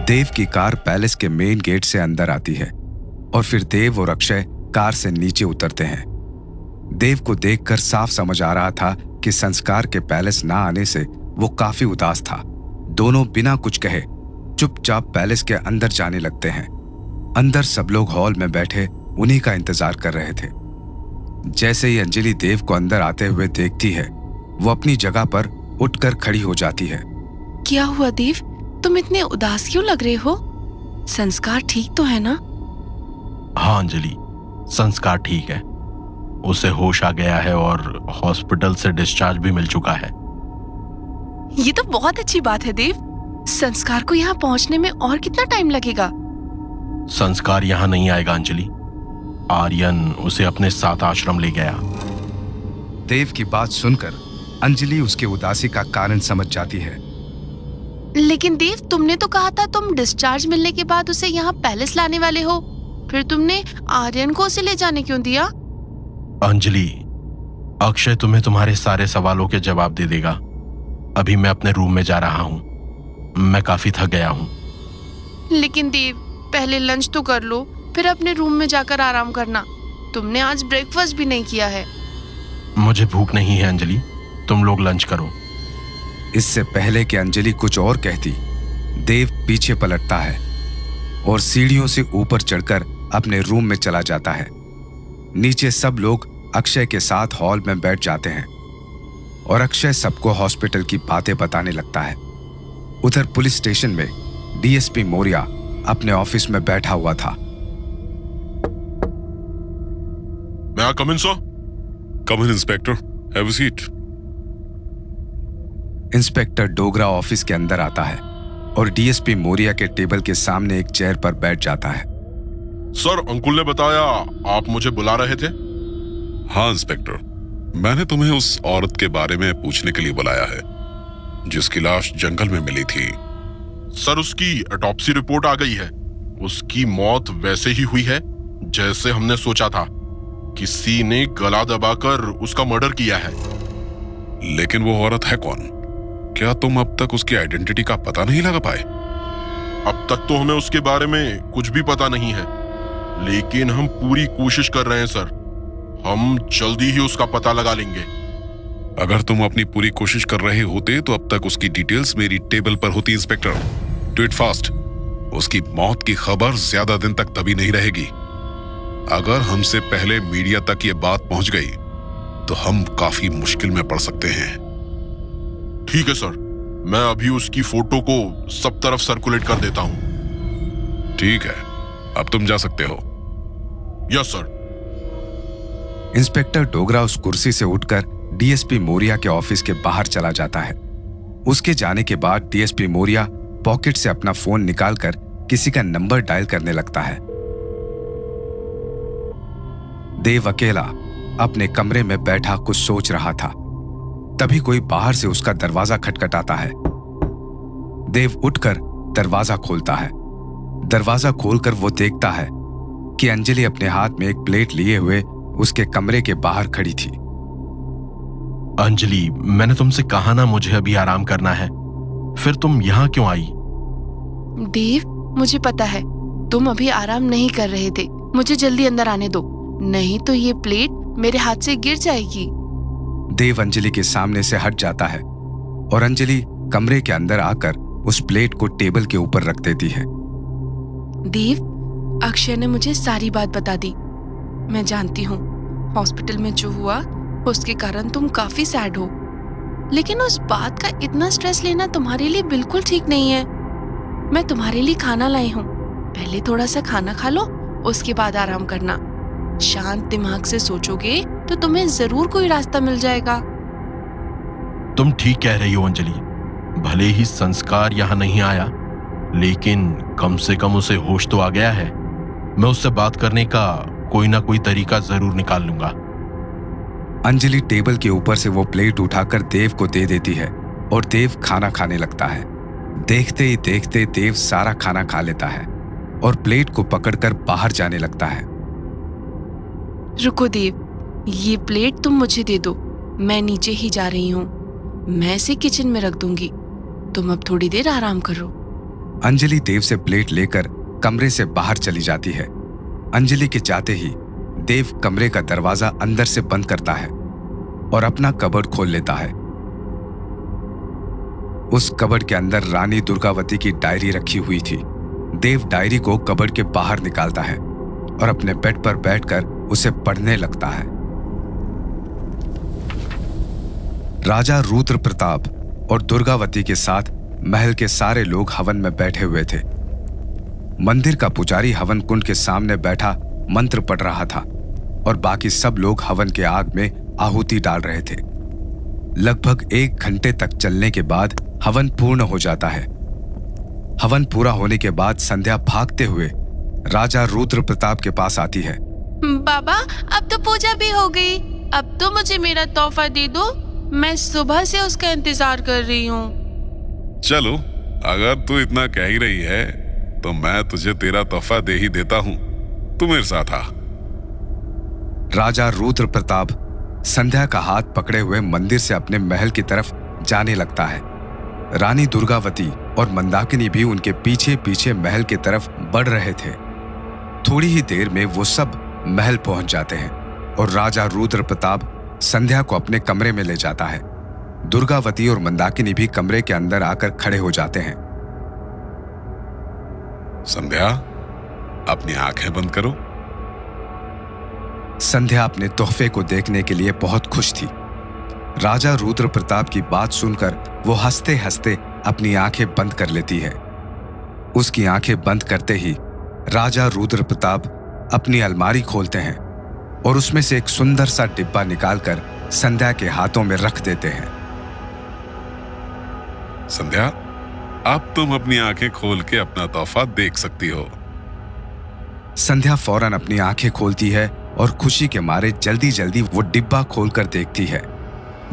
देव की car palace के main gate से अंदर आती है और फिर देव और अक्षय कार से नीचे उतरते हैं। देव को देखकर साफ समझ आ रहा था कि संस्कार के पैलेस ना आने से वो काफी उदास था। दोनों बिना कुछ कहे चुपचाप पैलेस के अंदर जाने लगते हैं। अंदर सब लोग हॉल में बैठे उन्हीं का इंतजार कर रहे थे। जैसे ही अंजलि देव को अंदर आते हुए देखती है, वो अपनी जगह पर उठकर खड़ी हो जाती है। क्या हुआ देव, तुम इतने उदास क्यों लग रहे हो? संस्कार ठीक तो है ना? हाँ अंजलि, संस्कार ठीक है। उसे होश आ गया है और हॉस्पिटल से डिस्चार्ज भी मिल चुका है। ये तो बहुत अच्छी बात है देव। संस्कार को यहाँ पहुँचने में और कितना टाइम लगेगा? संस्कार यहाँ नहीं आएगा अंजलि। आर्यन उसे अपने साथ आश्रम ले गया। देव की बात सुनकर अंजलि उसकी उदासी का कारण समझ जाती है। लेकिन देव, तुमने तो कहा था तुम डिस्चार्ज मिलने के बाद उसे यहाँ पैलेस लाने वाले हो। फिर तुमने आर्यन को उसे ले जाने क्यों दिया? अंजलि, अक्षय तुम्हें तुम्हारे सारे सवालों के जवाब दे देगा। अभी मैं अपने रूम में जा रहा हूँ। मैं काफी थक गया हूँ। लेकिन देव, पहले लंच तो कर लो, फिर अपने रूम में जाकर आराम करना। तुमने आज ब्रेकफास्ट भी नहीं किया है। मुझे भूख नहीं है अंजलि, तुम लोग लंच करो। इससे पहले कि अंजलि कुछ और कहती, देव पीछे पलटता है और सीढ़ियों से ऊपर चढ़कर अपने रूम में चला जाता है। नीचे सब लोग अक्षय के साथ हॉल में बैठ जाते हैं और अक्षय सबको हॉस्पिटल की बातें बताने लगता है। उधर पुलिस स्टेशन में डीएसपी मौर्य अपने ऑफिस में बैठा हुआ था। May I come in, sir? Come in, Inspector. Have a seat. Inspector Dogra office के अंदर आता है और डीएसपी मौर्य के टेबल के सामने एक चेयर पर बैठ जाता है। सर, अंकुल ने बताया आप मुझे बुला रहे थे। हाँ इंस्पेक्टर, मैंने तुम्हें उस औरत के बारे में पूछने के लिए बुलाया है जिसकी लाश जंगल में मिली थी। सर, उसकी ऑटोप्सी रिपोर्ट आ गई है। उसकी मौत वैसे ही हुई है जैसे हमने सोचा था। किसी ने गला दबाकर उसका मर्डर किया है। लेकिन वो औरत है कौन? क्या तुम अब तक उसकी आइडेंटिटी का पता नहीं लगा पाए? अब तक तो हमें उसके बारे में कुछ भी पता नहीं है, लेकिन हम पूरी कोशिश कर रहे हैं सर। हम जल्दी ही उसका पता लगा लेंगे। अगर तुम अपनी पूरी कोशिश कर रहे होते तो अब तक उसकी डिटेल्स मेरी टेबल पर होती। Inspector, do it fast. उसकी मौत की खबर ज्यादा दिन तक दबी नहीं रहेगी। अगर हमसे पहले मीडिया तक ये बात पहुंच गई तो हम काफी मुश्किल में पड़ सकते हैं। ठीक है सर, मैं अभी उसकी फोटो को सब तरफ सर्कुलेट कर देता हूं। ठीक है, अब तुम जा सकते हो। Yes sir. इंस्पेक्टर डोगरा उस कुर्सी से उठकर डीएसपी मौर्य के ऑफिस के बाहर चला जाता है। उसके जाने के बाद डीएसपी मौर्य पॉकेट से अपना फोन निकालकर किसी का नंबर डायल करने लगता है। देव अकेला अपने कमरे में बैठा कुछ सोच रहा था। तभी कोई बाहर से उसका दरवाजा खटखटाता है। देव उठकर दरवाजा खोलता है। दरवाजा खोलकर वो देखता है कि अंजलि अपने हाथ में एक प्लेट लिए हुए उसके कमरे के बाहर खड़ी थी। अंजलि, मैंने तुमसे कहा ना मुझे अभी आराम करना है, फिर तुम यहाँ क्यों आई? देव, मुझे पता है तुम अभी आराम नहीं कर रहे थे। मुझे जल्दी अंदर आने दो, नहीं तो ये प्लेट मेरे हाथ से गिर जाएगी। देव अंजलि के सामने से हट जाता है और अंजलि कमरे के अंदर आकर उस प्लेट को टेबल के ऊपर रख देती है। देव, अक्षय ने मुझे सारी बात बता दी। मैं जानती हूँ हॉस्पिटल में जो हुआ उसके कारण तुम काफी सैड हो, लेकिन उस बात का इतना स्ट्रेस लेना तुम्हारे लिए बिल्कुल ठीक नहीं है। मैं तुम्हारे लिए खाना लाई हूँ, पहले थोड़ा सा खाना खा लो, उसके बाद आराम करना। शांत दिमाग से सोचोगे तो तुम्हें जरूर कोई रास्ता मिल जाएगा। तुम ठीक कह रही हो अंजलि। भले ही संस्कार यहाँ नहीं आया, लेकिन कम से कम उसे होश तो आ गया है। मैं उससे बात करने का कोई ना कोई तरीका जरूर निकाल लूंगा। अंजलि टेबल के ऊपर से वो प्लेट उठाकर देव को दे देती है और देव खाना खाने लगता है। देखते ही देखते देव सारा खाना खा लेता है और प्लेट को पकड़कर बाहर जाने लगता है। रुको देव, ये प्लेट तुम मुझे दे दो, मैं नीचे ही जा रही हूँ। मैं इसे किचन में रख दूंगी, तुम अब थोड़ी देर आराम करो। अंजलि देव से प्लेट लेकर कमरे से बाहर चली जाती है। अंजलि के जाते ही देव कमरे का दरवाजा अंदर से बंद करता है और अपना कबर्ड खोल लेता है। उस कबर्ड के अंदर रानी दुर्गावती की डायरी रखी हुई थी। देव डायरी को कबर्ड के बाहर निकालता है और अपने बेड पर बैठकर उसे पढ़ने लगता है। राजा रुद्र प्रताप और दुर्गावती के साथ महल के सारे लोग हवन में बैठे हुए थे। मंदिर का पुजारी हवन कुंड के सामने बैठा मंत्र पढ़ रहा था और बाकी सब लोग हवन के आग में आहुति डाल रहे थे। लगभग 1 घंटे तक चलने के बाद हवन पूर्ण हो जाता है। हवन पूरा होने के बाद संध्या भागते हुए राजा रुद्र प्रताप के पास आती है। बाबा, अब तो पूजा भी हो गई, अब तो मुझे मेरा तोहफा दे दो। मैं सुबह से उसका इंतजार कर रही हूँ। चलो, अगर तू इतना कह ही रही है तो मैं तुझे तेरा तोहफा दे ही देता हूँ। तू मेरे साथ आ। राजा रुद्र प्रताप संध्या का हाथ पकड़े हुए मंदिर से अपने महल की तरफ जाने लगता है। रानी दुर्गावती और मंदाकिनी भी उनके पीछे पीछे महल की तरफ बढ़ रहे थे। थोड़ी ही देर में वो सब महल पहुंच जाते हैं और राजा रुद्र प्रताप संध्या को अपने कमरे में ले जाता है। दुर्गावती और मंदाकिनी भी कमरे के अंदर आकर खड़े हो जाते हैं। संध्या, अपनी आंखें बंद करो। संध्या अपने तोहफे को देखने के लिए बहुत खुश थी। राजा रुद्र प्रताप की बात सुनकर वो हंसते हंसते अपनी आंखें बंद कर लेती है। उसकी आंखें बंद करते ही राजा रुद्र प्रताप अपनी अलमारी खोलते हैं और उसमें से एक सुंदर सा डिब्बा निकालकर संध्या के हाथों में रख देते हैं। संध्या, अब तुम अपनी आंखें खोल के अपना तोहफा देख सकती हो। संध्या फौरन अपनी आंखें खोलती है और खुशी के मारे जल्दी जल्दी वो डिब्बा खोलकर देखती है।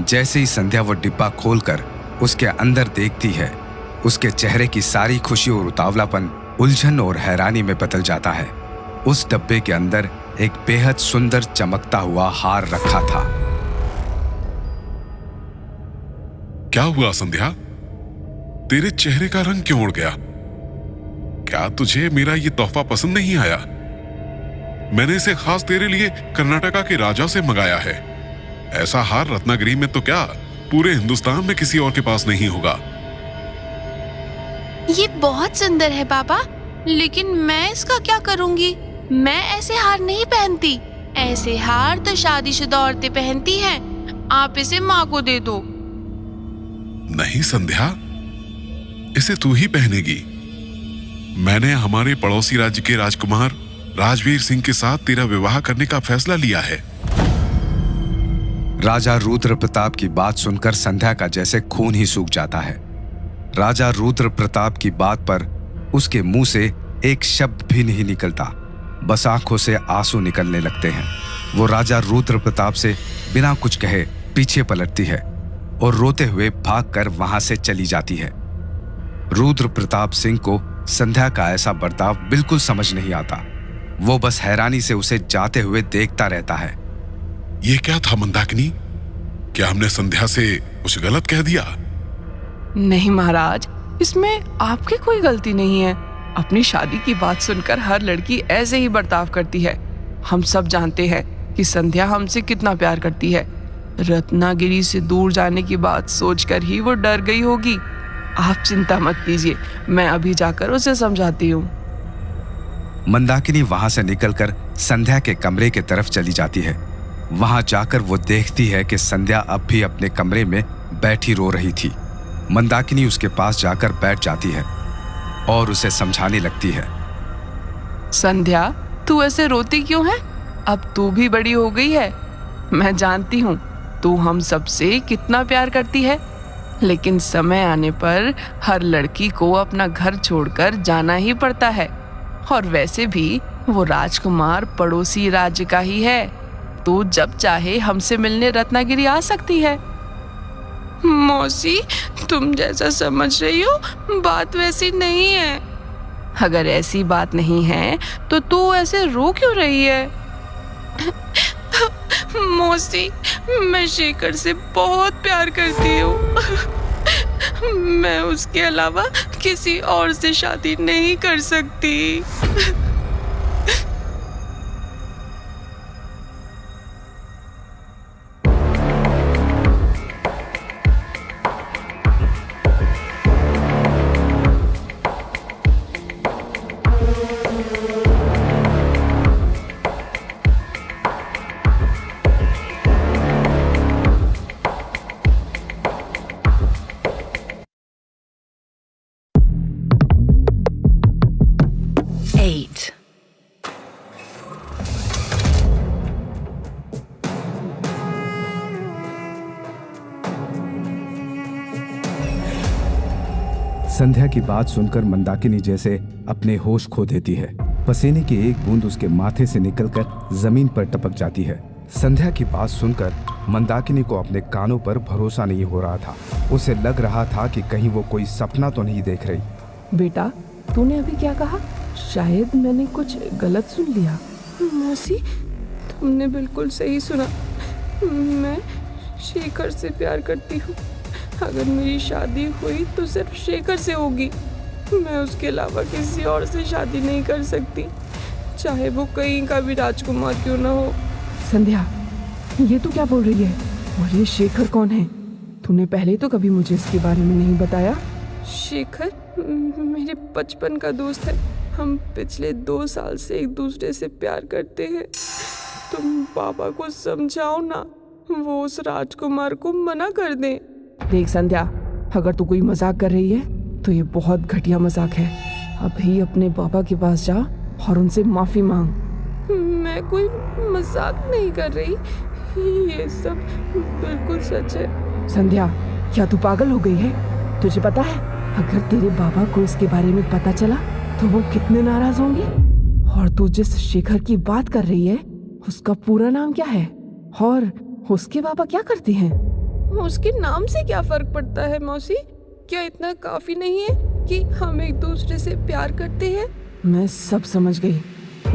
जैसे ही संध्या वो डिब्बा खोलकर उसके अंदर देखती है, उसके चेहरे की सारी खुशी और उतावलापन उलझन और हैरानी में बदल जाता है। उस डब्बे के अंदर एक बेहद सुंदर चमकता हुआ हार रखा था। क्या हुआ संध्या? तेरे चेहरे का रंग क्यों उड़ गया? क्या तुझे मेरा ये तोहफा पसंद नहीं आया? मैंने इसे खास तेरे लिए कर्नाटका के राजा से मंगाया है। ऐसा हार रत्नागिरी में तो क्या पूरे हिंदुस्तान में किसी और के पास नहीं होगा। ये बहुत सुंदर है बाबा, लेकिन मैं इसका क्या करूंगी? मैं ऐसे हार नहीं पहनती। ऐसे हार तो शादीशुदा औरतें पहनती हैं। आप इसे माँ को दे दो। नहीं संध्या, इसे तू ही पहनेगी। मैंने हमारे पड़ोसी राज्य के राजकुमार राजवीर सिंह के साथ तेरा विवाह करने का फैसला लिया है। राजा रुद्र प्रताप की बात सुनकर संध्या का जैसे खून ही सूख जाता है। राजा रुद्र प्रताप की बात पर उसके मुंह से एक शब्द भी नहीं निकलता, बस आंखों से आंसू निकलने लगते हैं। वो राजा रुद्र प्रताप से बिना कुछ कहे पीछे पलटती है और रोते हुए भागकर वहां से चली जाती है। रुद्र प्रताप सिंह को संध्या का ऐसा बर्ताव बिल्कुल समझ नहीं आता। वो बस हैरानी से उसे जाते हुए देखता रहता है। ये क्या था मंदाकिनी? क्या हमने संध्या से कुछ गलत कह दिया? नहीं महाराज, इसमें आपकी कोई गलती नहीं है। अपनी शादी की बात सुनकर हर लड़की ऐसे ही बर्ताव करती है। हम सब जानते हैं कि संध्या हमसे कितना प्यार करती है। रत्नागिरी से दूर जाने की बात सोचकर ही वो डर गई होगी। आप चिंता मत कीजिए, मैं अभी जाकर उसे समझाती हूँ। मंदाकिनी वहां से निकलकर संध्या के कमरे की तरफ चली जाती है। वहां जाकर वो देखती है कि संध्या अब भी अपने कमरे में बैठी रो रही थी। मंदाकिनी उसके पास जाकर बैठ जाती है और उसे समझाने लगती है। संध्या, तू ऐसे रोती क्यों है? अब तू भी बड़ी हो गई है। मैं जानती हूँ तू हम सबसे कितना प्यार करती है, लेकिन समय आने पर हर लड़की को अपना घर छोड़कर जाना ही पड़ता है। और वैसे भी वो राजकुमार पड़ोसी राज्य का ही है, तो जब चाहे हमसे मिलने रत्नागिरी आ सकती है। मौसी, तुम जैसा समझ रही हो बात वैसी नहीं है। अगर ऐसी बात नहीं है तो तू ऐसे रो क्यों रही है? मौसी, मैं शेखर से बहुत प्यार करती हूँ। मैं उसके अलावा किसी और से शादी नहीं कर सकती। संध्या की बात सुनकर मंदाकिनी जैसे अपने होश खो देती है। पसीने की एक बूंद उसके माथे से निकलकर जमीन पर टपक जाती है। संध्या की बात सुनकर मंदाकिनी को अपने कानों पर भरोसा नहीं हो रहा था। उसे लग रहा था कि कहीं वो कोई सपना तो नहीं देख रही। बेटा, तूने अभी क्या कहा? शायद मैंने कुछ गलत सुन लिया। मौसी, तुमने बिल्कुल सही सुना। मैं शेखर से प्यार करती हूँ। अगर मेरी शादी हुई तो सिर्फ शेखर से होगी। मैं उसके अलावा किसी और से शादी नहीं कर सकती, चाहे वो कहीं का भी राजकुमार क्यों ना हो। संध्या, ये तू क्या बोल रही है? और ये शेखर कौन है? तूने पहले तो कभी मुझे इसके बारे में नहीं बताया। शेखर मेरे बचपन का दोस्त है। हम पिछले 2 साल से एक दूसरे से प्यार करते हैं। तुम पापा को समझाओ ना, वो उस राजकुमार को मना कर दें। देख संध्या, अगर तू कोई मजाक कर रही है तो ये बहुत घटिया मजाक है। अभी अपने पापा के पास जा और उनसे माफी मांग। मैं कोई मजाक नहीं कर रही, ये सब बिल्कुल सच है। संध्या, क्या तू पागल हो गई है? तुझे पता है अगर तेरे बाबा को इसके बारे में पता चला तो वो कितने नाराज होंगे? और तू जिस शेखर की बात कर रही है उसका पूरा नाम क्या है? और उसके बाबा क्या करते हैं? उसके नाम से क्या फर्क पड़ता है मौसी? क्या इतना काफी नहीं है कि हम एक दूसरे से प्यार करते हैं? मैं सब समझ गई।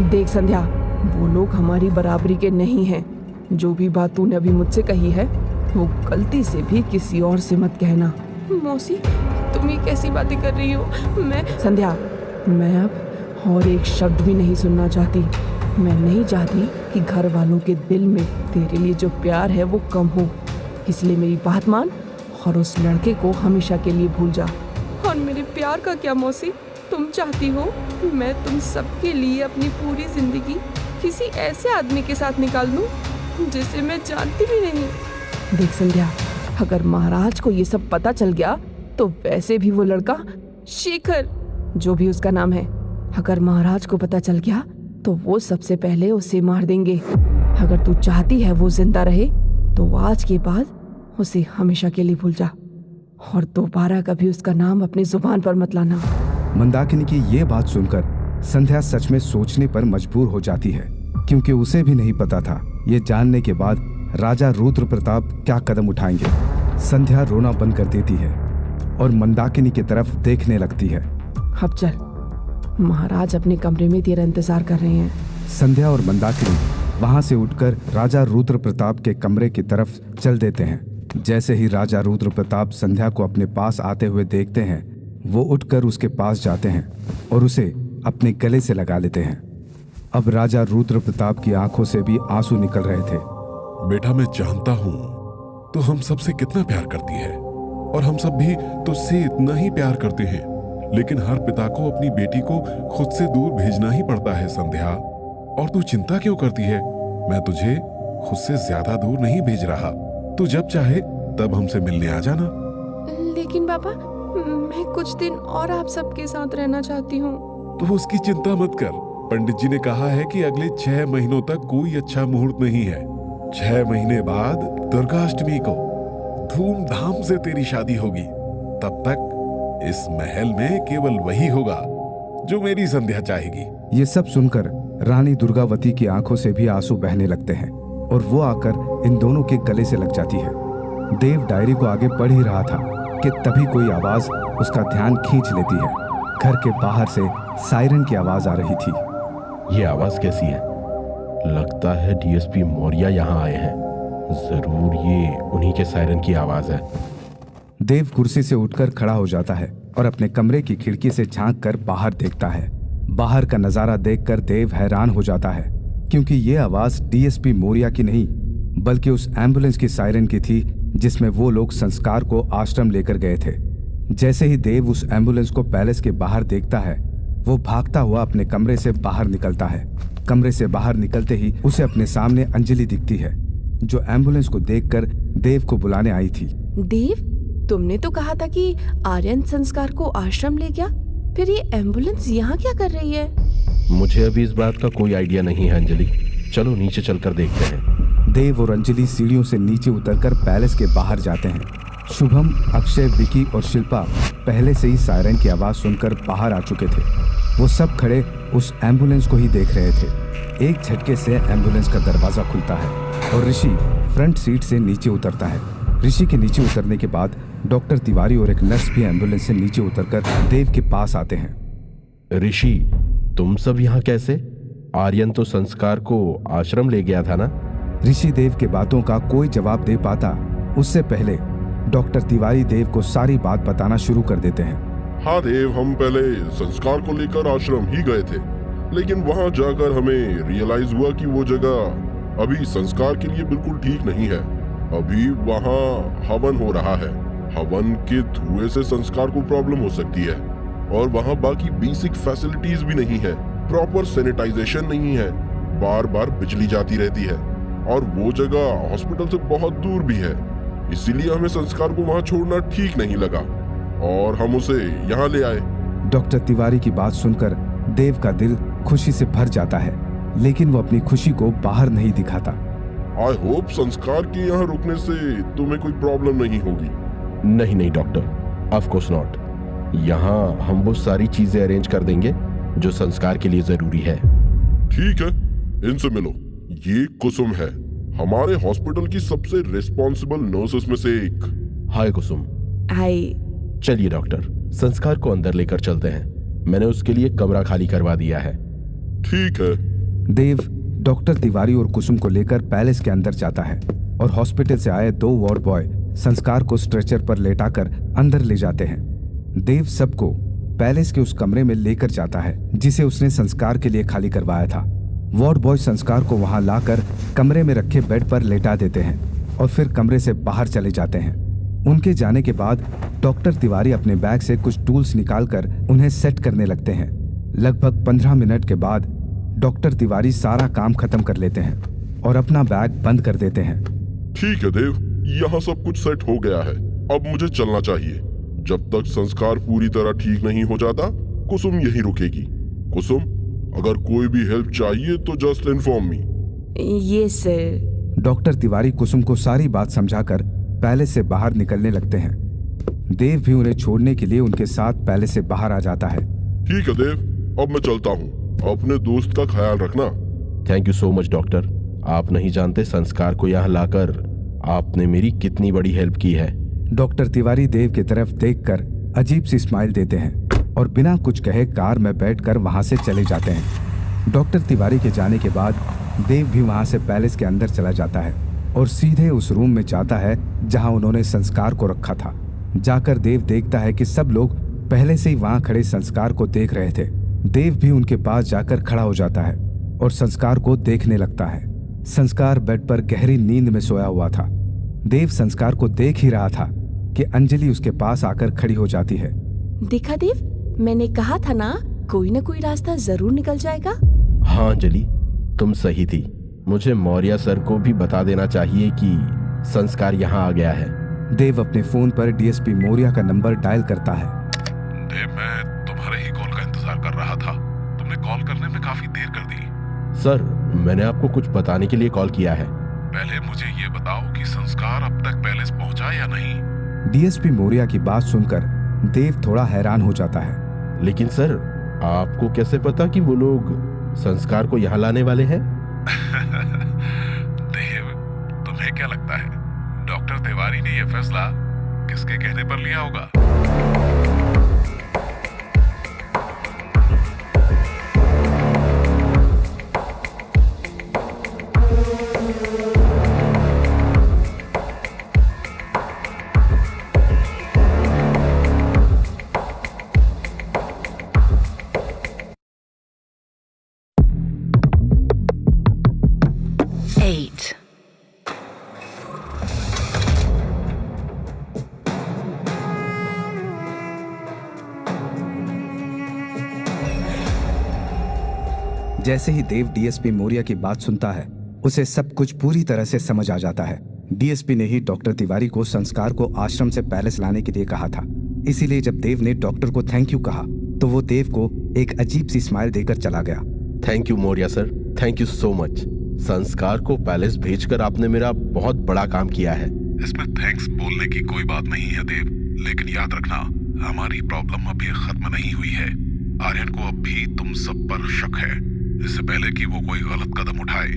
देख संध्या, वो लोग हमारी बराबरी के नहीं हैं। जो भी बात तूने अभी मुझसे कही है वो गलती से भी किसी और से मत कहना। मौसी, तुम ये कैसी बातें कर रही हो? संध्या, मैं अब और एक शब्द भी नहीं सुनना चाहती। मैं नहीं चाहती कि घर वालों के दिल में तेरे लिए जो प्यार है वो कम हो। इसलिए मेरी बात मान और उस लड़के को हमेशा के लिए भूल जा। और मेरे प्यार का क्या मौसी? तुम चाहती हो मैं तुम सबके लिए अपनी पूरी जिंदगी किसी ऐसे आदमी के साथ निकाल दूं जिसे मैं जानती भी नहीं? देख संध्या, अगर महाराज को ये सब पता चल गया तो वैसे भी वो लड़का शेखर, जो भी उसका नाम है, अगर महाराज को पता चल गया तो वो सबसे पहले उसे मार देंगे। अगर तू चाहती है वो जिंदा रहे तो आज के बाद उसे हमेशा के लिए भूल जा और दोबारा कभी उसका नाम अपनी जुबान पर मत लाना। मंदाकिनी की ये बात सुनकर संध्या सच में सोचने पर मजबूर हो जाती है, क्योंकि उसे भी नहीं पता था ये जानने के बाद राजा रुद्र प्रताप क्या कदम उठाएंगे। संध्या रोना बंद कर देती है और मंदाकिनी की तरफ देखने लगती है। अब चल, महाराज अपने कमरे में तेरा इंतजार कर रहे हैं। संध्या और मंदाकिनी वहां से उठकर राजा रुद्र प्रताप के कमरे की तरफ चल देते हैं। जैसे ही राजा रुद्र प्रताप संध्या को अपने पास आते हुए देखते हैं, वो उठकर उसके पास जाते हैं और उसे अपने गले से लगा लेते हैं। अब राजा रुद्र प्रताप की आंखों से भी आंसू निकल रहे थे। बेटा, मैं जानता हूँ तो हम सबसे कितना प्यार करती है और हम सब भी तुझसे इतना ही प्यार करते हैं, लेकिन हर पिता को अपनी बेटी को खुद से दूर भेजना ही पड़ता है संध्या। और तू चिंता क्यों करती है? मैं तुझे खुद से ज्यादा दूर नहीं भेज रहा। तू जब चाहे तब हमसे मिलने आ जाना। लेकिन पापा, मैं कुछ दिन और आप सबके साथ रहना चाहती हूँ। तो उसकी चिंता मत कर। पंडित जी ने कहा है कि अगले 6 महीनों तक कोई अच्छा मुहूर्त नहीं है। 6 महीने बाद दुर्गाष्टमी को धूमधाम से तेरी शादी होगी। तब तक इस महल में केवल वही होगा जो मेरी संध्या चाहेगी। ये सब सुनकर रानी दुर्गावती की आंखों से भी आंसू बहने लगते हैं और वो आकर इन दोनों के गले से लग जाती है। देव डायरी को आगे पढ़ ही रहा था कि तभी कोई आवाज उसका ध्यान खींच लेती है। घर के बाहर से सायरन की आवाज आ रही थी। ये आवाज कैसी है? लगता है डीएसपी मौर्य यहाँ आए हैं। जरूर ये उन्हीं के सायरन की आवाज है। देव कुर्सी से उठकर खड़ा हो जाता है और अपने कमरे की खिड़की से झांक कर बाहर देखता है। बाहर का नजारा देखकर देव हैरान हो जाता है, क्योंकि ये आवाज डीएसपी मोरिया की नहीं बल्कि उस एम्बुलेंस की सायरन की थी जिसमें वो लोग संस्कार को आश्रम लेकर गए थे। जैसे ही देव उस एम्बुलेंस को पैलेस के बाहर देखता है, वो भागता हुआ अपने कमरे से बाहर निकलता है। कमरे से बाहर निकलते ही उसे अपने सामने अंजलि दिखती है, जो एम्बुलेंस को देखकर देव को बुलाने आई थी। देव, तुमने तो कहा था कि आर्यन संस्कार को आश्रम ले गया, फिर ये एम्बुलेंस यहाँ क्या कर रही है? मुझे अभी इस बात का कोई आइडिया नहीं है अंजलि, चलो नीचे चलकर देखते हैं। देव और अंजलि सीढ़ियों से नीचे उतरकर पैलेस के बाहर जाते हैं। शुभम, अक्षय, विकी और शिल्पा पहले से ही सायरन की आवाज सुनकर बाहर आ चुके थे। वो सब खड़े उस एम्बुलेंस को ही देख रहे थे। एक झटके से एम्बुलेंस का दरवाजा खुलता है और ऋषि फ्रंट सीट से नीचे उतरता है। ऋषि के नीचे उतरने के बाद डॉक्टर तिवारी और एक नर्स भी एम्बुलेंस से नीचे उतरकर देव के पास आते हैं। ऋषि, तुम सब यहाँ कैसे? आर्यन तो संस्कार को आश्रम ले गया था ना? ऋषि देव के बातों का कोई जवाब दे पाता उससे पहले डॉक्टर तिवारी देव को सारी बात बताना शुरू कर देते हैं। हाँ देव, हम पहले संस्कार को लेकर आश्रम ही गए थे, लेकिन वहाँ जाकर हमें रियलाइज हुआ कि वो जगह अभी संस्कार के लिए बिल्कुल ठीक नहीं है। अभी वहाँ हवन हो रहा है। हवन के धुएं से संस्कार को प्रॉब्लम हो सकती है, और वहाँ बाकी बेसिक फैसिलिटीज भी नहीं है। प्रॉपर सैनिटाइजेशन नहीं है, बार बार बिजली जाती रहती है, और वो जगह हॉस्पिटल से बहुत दूर भी है। इसीलिए हमें संस्कार को वहाँ छोड़ना ठीक नहीं लगा और हम उसे यहाँ ले आए। डॉक्टर तिवारी की बात सुनकर देव का दिल खुशी से भर जाता है, लेकिन वो अपनी खुशी को बाहर नहीं दिखाता। आई होप संस्कार के यहाँ रुकने से तुम्हें कोई प्रॉब्लम नहीं होगी। नहीं नहीं डॉक्टर, ऑफ कोर्स नॉट। यहाँ हम वो सारी चीजें अरेंज कर देंगे जो संस्कार के लिए जरूरी है। ठीक है, इनसे मिलो। ये कुसुम है, हमारे हॉस्पिटल की सबसे रिस्पॉन्सिबल नर्सेस में से एक। हाय कुसुम। हाय। चलिए डॉक्टर, संस्कार को अंदर लेकर चलते हैं। मैंने उसके लिए कमरा खाली करवा दिया है। ठीक है। देव डॉक्टर तिवारी और कुसुम को लेकर पैलेस के अंदर जाता है और हॉस्पिटल से आए 2 वार्ड बॉय संस्कार को स्ट्रेचर पर लेटाकर अंदर ले जाते हैं। देव सबको पैलेस के उस कमरे में लेकर जाता है जिसे उसने संस्कार के लिए खाली करवाया था। वार्ड बॉय संस्कार को वहां लाकर कमरे में रखे बेड पर लेटा देते हैं और फिर कमरे से बाहर चले जाते हैं। उनके जाने के बाद डॉक्टर तिवारी अपने बैग से कुछ टूल्स निकालकर उन्हें सेट करने लगते हैं। लगभग 15 मिनट के बाद डॉक्टर तिवारी सारा काम खत्म कर लेते हैं और अपना बैग बंद कर देते हैं। ठीक है देव, यहाँ सब कुछ सेट हो गया है, अब मुझे चलना चाहिए। जब तक संस्कार पूरी तरह ठीक नहीं हो जाता, कुसुम यहीं रुकेगी। कुसुम, अगर कोई भी हेल्प चाहिए तो just inform me. Yes sir. Doctor Tiwari Kusum को सारी बात समझाकर पैलेस से बाहर निकलने लगते हैं। देव भी उन्हें छोड़ने के लिए उनके साथ पैलेस से बाहर आ जाता है। ठीक है देव, अब मैं चलता हूँ। अपने दोस्त का ख्याल रखना। Thank you so much doctor. आप नहीं जानते संस्कार को यहाँ लाकर आपने मेरी कितनी बड़ी हेल्प की है। डॉक्टर तिवारी देव की तरफ देखकर अजीब सी स्माइल देते हैं और बिना कुछ कहे कार में बैठकर वहां से चले जाते हैं। डॉक्टर तिवारी के जाने के बाद देव भी वहां से पैलेस के अंदर चला जाता है और सीधे उस रूम में जाता है जहां उन्होंने संस्कार को रखा था। जाकर देव देखता है कि सब लोग पहले से ही वहां खड़े संस्कार को देख रहे थे। देव भी उनके पास जाकर खड़ा हो जाता है और संस्कार को देखने लगता है। संस्कार बेड पर गहरी नींद में सोया हुआ था। देव संस्कार को देख ही रहा था कि अंजलि उसके पास आकर खड़ी हो जाती है। देखा देव, मैंने कहा था ना, कोई ना कोई रास्ता जरूर निकल जाएगा। हाँ अंजलि, तुम सही थी। मुझे मौर्य सर को भी बता देना चाहिए कि संस्कार यहाँ आ गया है। देव अपने फोन पर डीएसपी मौर्य का नंबर डायल करता है। देव, मैं तुम्हारे ही कॉल का इंतजार कर रहा था। तुमने कॉल करने में काफी देर कर दी। सर, मैंने आपको कुछ बताने के लिए कॉल किया है। पहले मुझे ये बताओ कि संस्कार अब तक पैलेस पहुंचा या नहीं। डीएसपी मौर्य की बात सुनकर देव थोड़ा हैरान हो जाता है। लेकिन सर, आपको कैसे पता कि वो लोग संस्कार को यहाँ लाने वाले हैं? देव, तुम्हें क्या लगता है डॉक्टर तिवारी ने यह फैसला किसके कहने पर लिया होगा? जैसे ही देव डीएसपी मौर्य की बात सुनता है, उसे सब कुछ पूरी तरह से समझ आ जाता है। डीएसपी ने ही डॉक्टर तिवारी को संस्कार को आश्रम से पैलेस लाने के लिए कहा था। इसीलिए जब देव ने डॉक्टर को थैंक यू कहा तो वो देव को एक अजीब सी स्माइल देकर चला गया। Thank you Maurya sir, thank you so much. संस्कार को पैलेस भेजकर आपने मेरा बहुत बड़ा काम किया है। इसमें थैंक्स बोलने की कोई बात नहीं है देव, लेकिन याद रखना हमारी प्रॉब्लम अभी खत्म नहीं हुई है। आर्यन को अब भी तुम सब पर शक है। इससे पहले कि वो कोई गलत कदम उठाए,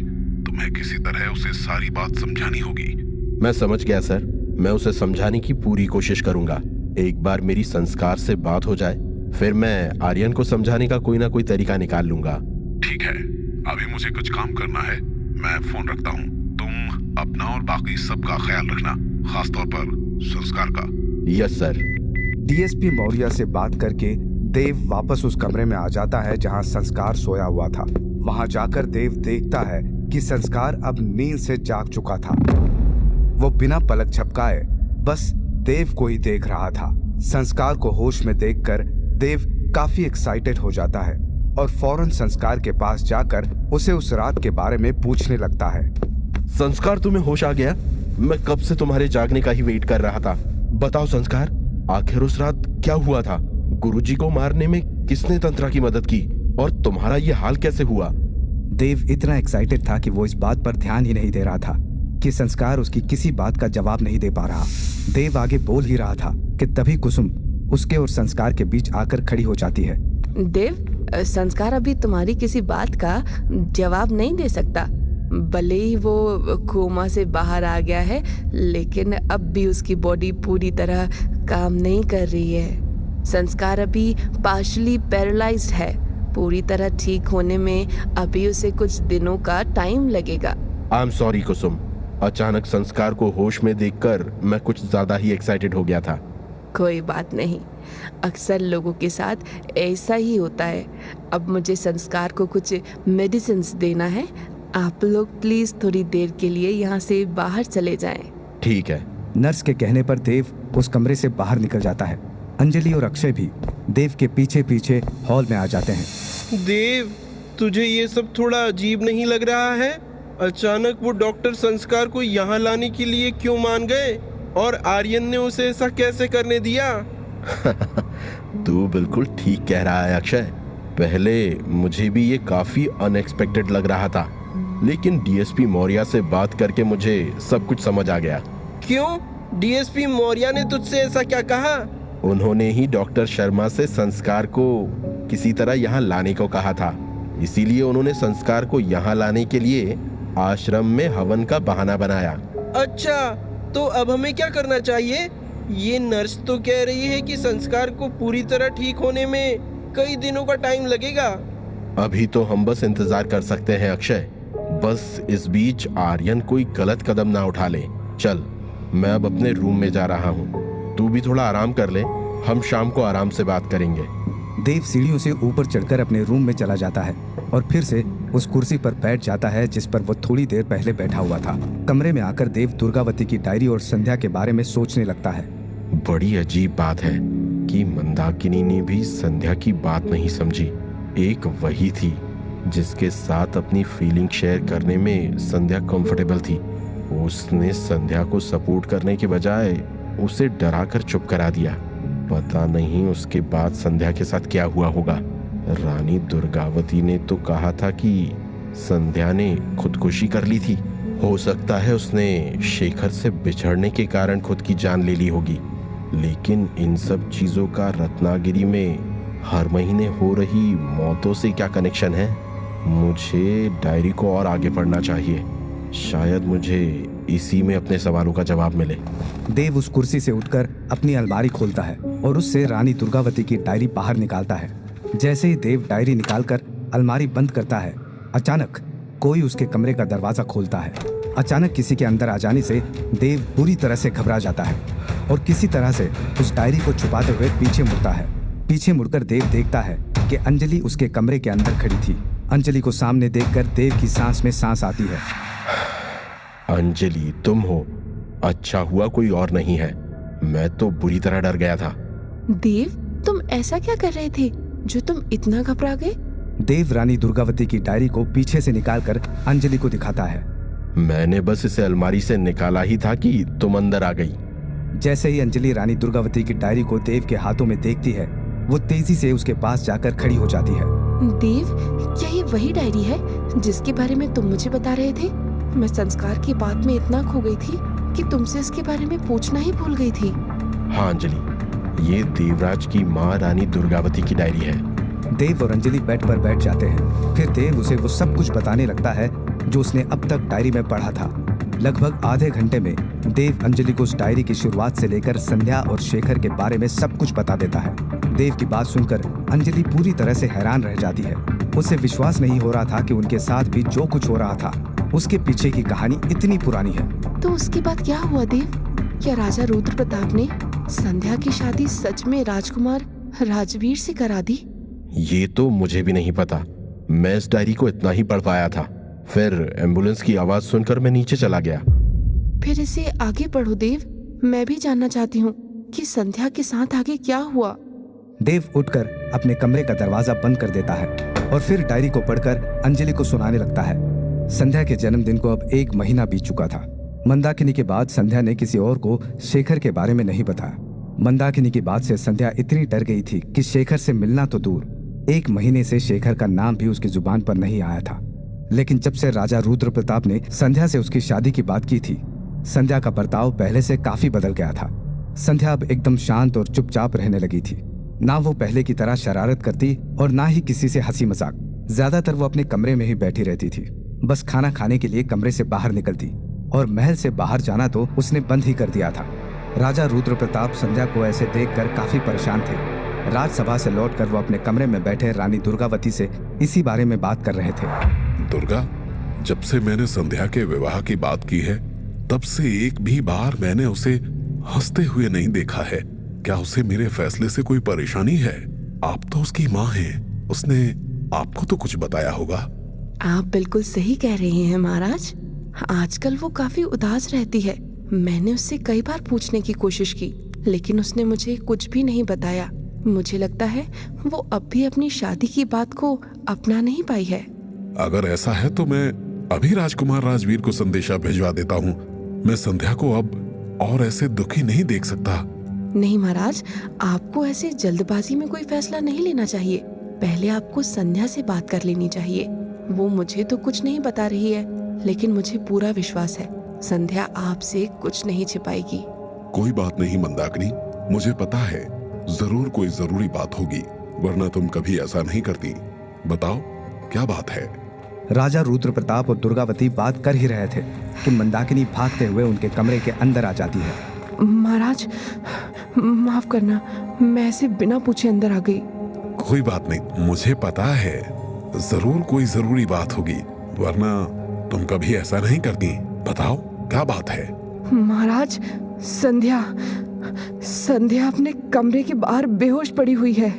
तुम्हें किसी तरह उसे सारी बात समझानी होगी। मैं समझ गया सर, मैं उसे समझाने की पूरी कोशिश करूंगा। एक बार मेरी संस्कार से बात हो जाए, फिर मैं आर्यन को समझाने का कोई ना कोई तरीका निकाल लूंगा। ठीक है, अभी मुझे कुछ काम करना है, मैं फोन रखता हूँ। तुम अपना और बाकी सबका ख्याल रखना, खासतौर पर संस्कार का। Yes sir. डीएसपी मौर्य से बात करके देव वापस उस कमरे में आ जाता है जहां संस्कार सोया हुआ था। वहां जाकर देव देखता है कि संस्कार अब नींद से जाग चुका था। वो बिना पलक झपकाए बस देव को ही देख रहा था। संस्कार को होश में देखकर देव काफी एक्साइटेड हो जाता है और फौरन संस्कार के पास जाकर उसे उस रात के बारे में पूछने लगता है। संस्कार, तुम्हें होश आ गया? मैं कब से तुम्हारे जागने का ही वेट कर रहा था। बताओ संस्कार, आखिर उस रात क्या हुआ था? गुरुजी को मारने में किसने तंत्रा की मदद की और तुम्हारा ये हाल कैसे हुआ? देव इतना एक्साइटेड था कि वो इस बात पर ध्यान ही नहीं दे रहा था कि संस्कार उसकी किसी बात का जवाब नहीं दे पा रहा। देव आगे बोल ही रहा था कि तभी कुसुम उसके और संस्कार के बीच आकर खड़ी हो जाती है। देव, संस्कार अभी तुम्हारी किसी बात का जवाब नहीं दे सकता। भले ही वो कोमा से बाहर आ गया है, लेकिन अब भी उसकी बॉडी पूरी तरह काम नहीं कर रही है। संस्कार अभी पार्शली पैरालाइज्ड है। पूरी तरह ठीक होने में अभी उसे कुछ दिनों का टाइम लगेगा। आई एम सॉरी कुसुम, अचानक संस्कार को होश में देखकर मैं कुछ ज्यादा ही एक्साइटेड हो गया था। कोई बात नहीं, अक्सर लोगों के साथ ऐसा ही होता है। अब मुझे संस्कार को कुछ मेडिसिन देना है। आप लोग प्लीज थोड़ी देर के लिए यहाँ से बाहर चले जाएं। ठीक है। नर्स के कहने पर देव उस कमरे से बाहर निकल जाता है। अंजलि और अक्षय भी देव के पीछे पीछे हॉल में आ जाते हैं। देव, तुझे ये सब थोड़ा अजीब नहीं लग रहा है? अचानक वो डॉक्टर संस्कार को यहाँ लाने के लिए क्यों मान गए और आर्यन ने उसे ऐसा कैसे करने दिया? तू बिल्कुल ठीक कह रहा है अक्षय। पहले मुझे भी ये काफी अनएक्सपेक्टेड लग रहा था, लेकिन डीएसपी मौर्य से बात करके मुझे सब कुछ समझ आ गया। क्यों? डीएसपी मौर्य ने तुझसे ऐसा क्या कहा? उन्होंने ही डॉक्टर शर्मा से संस्कार को किसी तरह यहाँ लाने को कहा था। इसीलिए उन्होंने संस्कार को यहाँ लाने के लिए आश्रम में हवन का बहाना बनाया। अच्छा, तो अब हमें क्या करना चाहिए? ये नर्स तो कह रही है कि संस्कार को पूरी तरह ठीक होने में कई दिनों का टाइम लगेगा। अभी तो हम बस इंतजार कर सकते हैं अक्षय। बस इस बीच आर्यन कोई गलत कदम ना उठा ले। चल, मैं अब अपने रूम में जा रहा हूँ, तू भी थोड़ा आराम कर ले। हम शाम को आराम से बात करेंगे। देव सीढ़ियों से ऊपर चढ़कर अपने रूम में चला जाता है और फिर से उस कुर्सी पर बैठ जाता है जिस पर वो थोड़ी देर पहले बैठा हुआ था। कमरे में आकर देव दुर्गावती की डायरी और संध्या के बारे में सोचने लगता है। बड़ी अजीब बात है कि मंदाकिनी ने भी संध्या की बात नहीं समझी। एक वही थी जिसके साथ अपनी फीलिंग शेयर करने में संध्या कंफर्टेबल थी। उसने संध्या को सपोर्ट करने के बजाय उसे डराकर चुप करा दिया। पता नहीं उसके बाद संध्या के साथ क्या हुआ होगा। रानी दुर्गावती ने तो कहा था कि संध्या ने खुदकुशी कर ली थी। हो सकता है उसने शेखर से बिछड़ने के कारण खुद की जान ले ली होगी। लेकिन इन सब चीजों का रत्नागिरी में हर महीने हो रही मौतों से क्या कनेक्शन है? मुझे डायरी को और आगे पढ़ना चाहिए। शायद मुझे इसी में अपने सवालों का जवाब मिले। देव उस कुर्सी से उठकर अपनी अलमारी खोलता है और उससे रानी दुर्गावती की डायरी बाहर निकालता है। जैसे ही देव डायरी निकालकर अलमारी बंद करता है, अचानक कोई उसके कमरे का दरवाजा खोलता है। अचानक किसी के अंदर आ जाने से देव बुरी तरह से घबरा जाता है और किसी तरह से उस डायरी को छुपाते हुए पीछे मुड़ता है। पीछे मुड़कर देव देखता है कि अंजलि उसके कमरे के अंदर खड़ी थी। अंजलि को सामने देखकर देव की सांस में सांस आती है। अंजलि, तुम हो? अच्छा हुआ कोई और नहीं है, मैं तो बुरी तरह डर गया था। देव, तुम ऐसा क्या कर रहे थे जो तुम इतना घबरा गए? देव रानी दुर्गावती की डायरी को पीछे से निकालकर अंजलि को दिखाता है। मैंने बस इसे अलमारी से निकाला ही था कि तुम अंदर आ गई। जैसे ही अंजलि रानी दुर्गावती की डायरी को देव के हाथों में देखती है, वो तेजी से उसके पास जाकर खड़ी हो जाती है। देव, क्या ये वही डायरी है जिसके बारे में तुम मुझे बता रहे थे? मैं संस्कार की बात में इतना खो गई थी कि तुमसे इसके बारे में पूछना ही भूल गई थी। हाँ अंजलि, ये देवराज की माँ रानी दुर्गावती की डायरी है। देव और अंजलि बेड पर बैठ जाते हैं। फिर देव उसे वो सब कुछ बताने लगता है जो उसने अब तक डायरी में पढ़ा था। लगभग आधे घंटे में देव अंजलि को उस डायरी की शुरुआत से लेकर संध्या और शेखर के बारे में सब कुछ बता देता है। देव की बात सुनकर अंजलि पूरी तरह से हैरान रह जाती है। उसे विश्वास नहीं हो रहा था कि उनके साथ भी जो कुछ हो रहा था उसके पीछे की कहानी इतनी पुरानी है। तो उसके बाद क्या हुआ देव? क्या राजा रुद्र प्रताप ने संध्या की शादी सच में राजकुमार राजवीर से करा दी? ये तो मुझे भी नहीं पता। मैं इस डायरी को इतना ही पढ़ पाया था। फिर एम्बुलेंस की आवाज सुनकर मैं नीचे चला गया। फिर इसे आगे पढ़ो देव, मैं भी जानना चाहती हूँ कि संध्या के साथ आगे क्या हुआ। देव उठकर अपने कमरे का दरवाजा बंद कर देता है और फिर डायरी को पढ़कर अंजलि को सुनाने लगता है। संध्या के जन्मदिन को अब 1 महीना बीत चुका था। मंदाकिनी के बाद संध्या ने किसी और को शेखर के बारे में नहीं बताया। मंदाकिनी की बात से संध्या इतनी डर गई थी कि शेखर से मिलना तो दूर, 1 महीने से शेखर का नाम भी उसकी जुबान पर नहीं आया था। लेकिन जब से राजा रुद्र प्रताप ने संध्या से उसकी शादी की बात की थी, संध्या का बर्ताव पहले से काफी बदल गया था। संध्या अब एकदम शांत और चुपचाप रहने लगी थी। ना वो पहले की तरह शरारत करती और ना ही किसी से हंसी मजाक। ज्यादातर वो अपने कमरे में ही बैठी रहती थी। बस खाना खाने के लिए कमरे से बाहर निकलती और महल से बाहर जाना तो उसने बंद ही कर दिया था। राजा रुद्र प्रताप संध्या को ऐसे देखकर काफी परेशान थे। राजसभा से लौटकर वो अपने कमरे में बैठे रानी दुर्गावती से इसी बारे में बात कर रहे थे। दुर्गा, जब से मैंने संध्या के विवाह की बात की है, तब से एक भी बार मैंने उसे हंसते हुए नहीं देखा है। क्या उसे मेरे फैसले से कोई परेशानी है? आप तो उसकी माँ हैं, उसने आपको तो कुछ बताया होगा। आप बिल्कुल सही कह रहे हैं महाराज। आजकल वो काफी उदास रहती है। मैंने उससे कई बार पूछने की कोशिश की, लेकिन उसने मुझे कुछ भी नहीं बताया। मुझे लगता है वो अब भी अपनी शादी की बात को अपना नहीं पाई है। अगर ऐसा है तो मैं अभी राजकुमार राजवीर को संदेशा भिजवा देता हूँ। मैं संध्या को अब और ऐसे दुखी नहीं देख सकता। नहीं महाराज, आपको ऐसे जल्दबाजी में कोई फैसला नहीं लेना चाहिए। पहले आपको संध्या से बात कर लेनी चाहिए। वो मुझे तो कुछ नहीं बता रही है, लेकिन मुझे पूरा विश्वास है संध्या आपसे कुछ नहीं छिपाएगी। कोई बात नहीं मंदाकिनी, मुझे पता है जरूर कोई जरूरी बात होगी, वरना तुम कभी ऐसा नहीं करती। बताओ क्या बात है? राजा रुद्र प्रताप और दुर्गावती बात कर ही रहे थे कि मंदाकिनी भागते हुए उनके कमरे के अंदर आ जाती है। महाराज माफ करना, मैं ऐसे बिना पूछे अंदर आ गई। कोई बात नहीं, मुझे पता है जरूर कोई जरूरी बात होगी, वरना तुम कभी ऐसा नहीं करती। बताओ क्या बात है? महाराज, संध्या अपने कमरे के बाहर बेहोश पड़ी हुई है।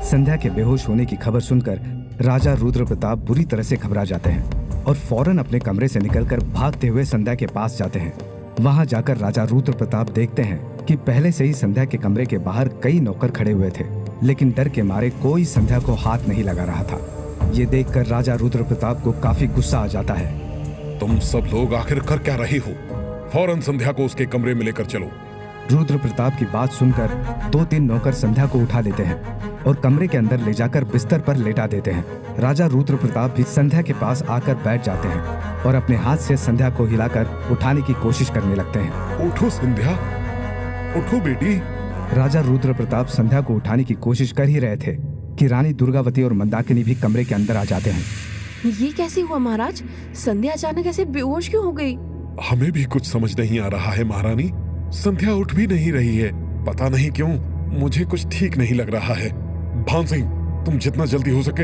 संध्या के बेहोश होने की खबर सुनकर राजा रुद्र प्रताप बुरी तरह से घबरा जाते हैं और फौरन अपने कमरे से निकलकर भागते हुए संध्या के पास जाते हैं। वहां जाकर राजा रुद्र प्रताप देखते हैं कि पहले से ही संध्या के कमरे के बाहर कई नौकर खड़े हुए थे, लेकिन डर के मारे कोई संध्या को हाथ नहीं लगा रहा था। ये देखकर राजा रुद्र प्रताप को काफी गुस्सा आ जाता है। तुम सब लोग आखिर कर क्या रही हो? फौरन संध्या को उसके कमरे में लेकर चलो। रुद्र प्रताप की बात सुनकर 2-3 नौकर संध्या को उठा लेते हैं और कमरे के अंदर ले जाकर बिस्तर पर लेटा देते हैं। राजा रुद्र प्रताप भी संध्या के पास आकर बैठ जाते हैं और अपने हाथ से संध्या को हिलाकर उठाने की कोशिश करने लगते हैं। उठो संध्या, उठो बेटी। राजा रुद्र प्रताप संध्या को उठाने की कोशिश कर ही रहे थे कि रानी दुर्गावती और मंदाकिनी भी कमरे के अंदर आ जाते हैं। ये कैसे हुआ महाराज? संध्या अचानक ऐसे बेहोश क्यों हो गई? हमें भी कुछ समझ नहीं आ रहा है महारानी। संध्या उठ भी नहीं रही है, पता नहीं क्यों मुझे कुछ ठीक नहीं लग रहा है। भान सिंह, तुम जितना जल्दी हो सके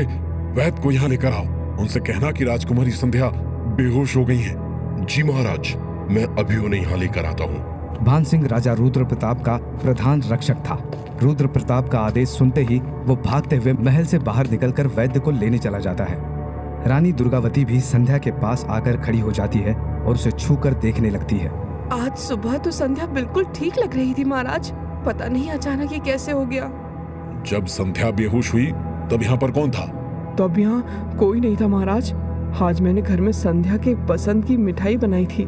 वैद्य को यहाँ लेकर आओ। उनसे कहना कि राजकुमारी संध्या बेहोश हो गई हैं। जी महाराज, मैं अभी उन्हें यहाँ लेकर आता हूँ। भान सिंह राजा रुद्र प्रताप का प्रधान रक्षक था। रुद्र प्रताप का आदेश सुनते ही वो भागते हुए महल से बाहर निकलकर वैद्य को लेने चला जाता है। रानी दुर्गावती भी संध्या के पास आकर खड़ी हो जाती है और उसे छूकर देखने लगती है। आज सुबह तो संध्या बिल्कुल ठीक लग रही थी महाराज, पता नहीं अचानक ये कैसे हो गया। जब संध्या बेहोश हुई तब यहाँ पर कौन था? तब यहाँ कोई नहीं था महाराज। आज मैंने घर में संध्या के पसंद की मिठाई बनाई थी।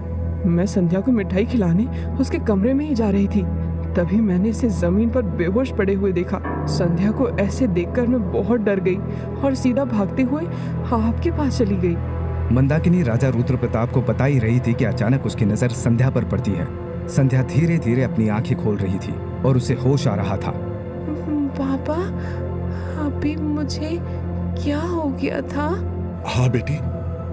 मैं संध्या को मिठाई खिलाने उसके कमरे में ही जा रही थी, तभी मैंने इसे जमीन पर बेहोश पड़े हुए देखा। संध्या को ऐसे देखकर मैं बहुत डर गई और सीधा भागते हुए आपके पास चली गई। मंदाकिनी राजा रुद्र प्रताप को बता ही रही थी कि अचानक उसकी नजर संध्या पर पड़ती है। संध्या धीरे धीरे अपनी आंखें खोल रही थी और उसे होश आ रहा था। पापा, अभी मुझे क्या हो गया था? हाँ बेटी,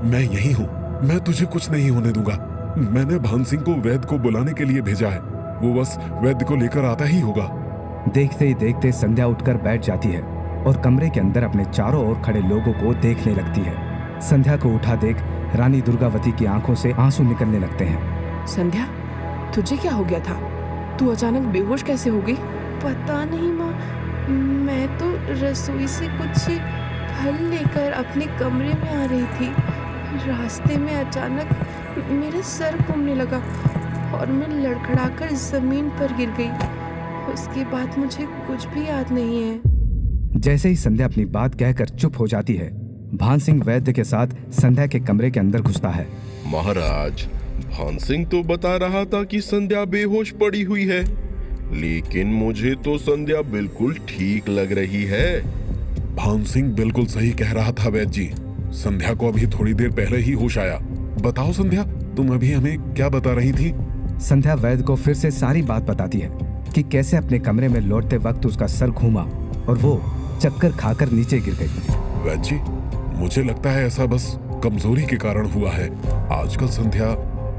मैं यही हूँ। मैं तुझे कुछ नहीं होने दूंगा। मैंने भान सिंह को वैद्य को बुलाने के लिए भेजा है। वो बस वैद्य को लेकर आता ही होगा। देखते ही देखते संध्या उठकर बैठ जाती है और कमरे के अंदर अपने चारों ओर खड़े लोगों को देखने लगती है। संध्या को उठा देख रानी दुर्गावती की आंखों से आंसू निकलने लगते हैं। संध्या, तुझे क्या हो गया था? तू अचानक बेहोश कैसे हो गई? पता नहीं माँ, मैं तो रसोई से कुछ फल लेकर अपने कमरे में आ रही थी। रास्ते में अचानक मेरा सर घूमने लगा और मैं लड़खड़ाकर जमीन पर गिर गई। उसके बाद मुझे कुछ भी याद नहीं है। जैसे ही संध्या अपनी बात कहकर चुप हो जाती है, भान सिंह वैद्य के साथ संध्या के कमरे के अंदर घुसता है। महाराज, भान सिंह तो बता रहा था कि संध्या बेहोश पड़ी हुई है, लेकिन मुझे तो संध्या बिल्कुल ठीक लग रही है। भान सिंह बिल्कुल सही कह रहा था वैद्य जी। संध्या को अभी थोड़ी देर पहले ही होश आया। बताओ संध्या, तुम अभी हमें क्या बता रही थी? संध्या वैद्य को फिर से सारी बात बताती है कि कैसे अपने कमरे में लौटते वक्त उसका सर घूमा और वो चक्कर खाकर नीचे गिर गई। वैद्य जी, मुझे लगता है ऐसा बस कमजोरी के कारण हुआ है। आजकल संध्या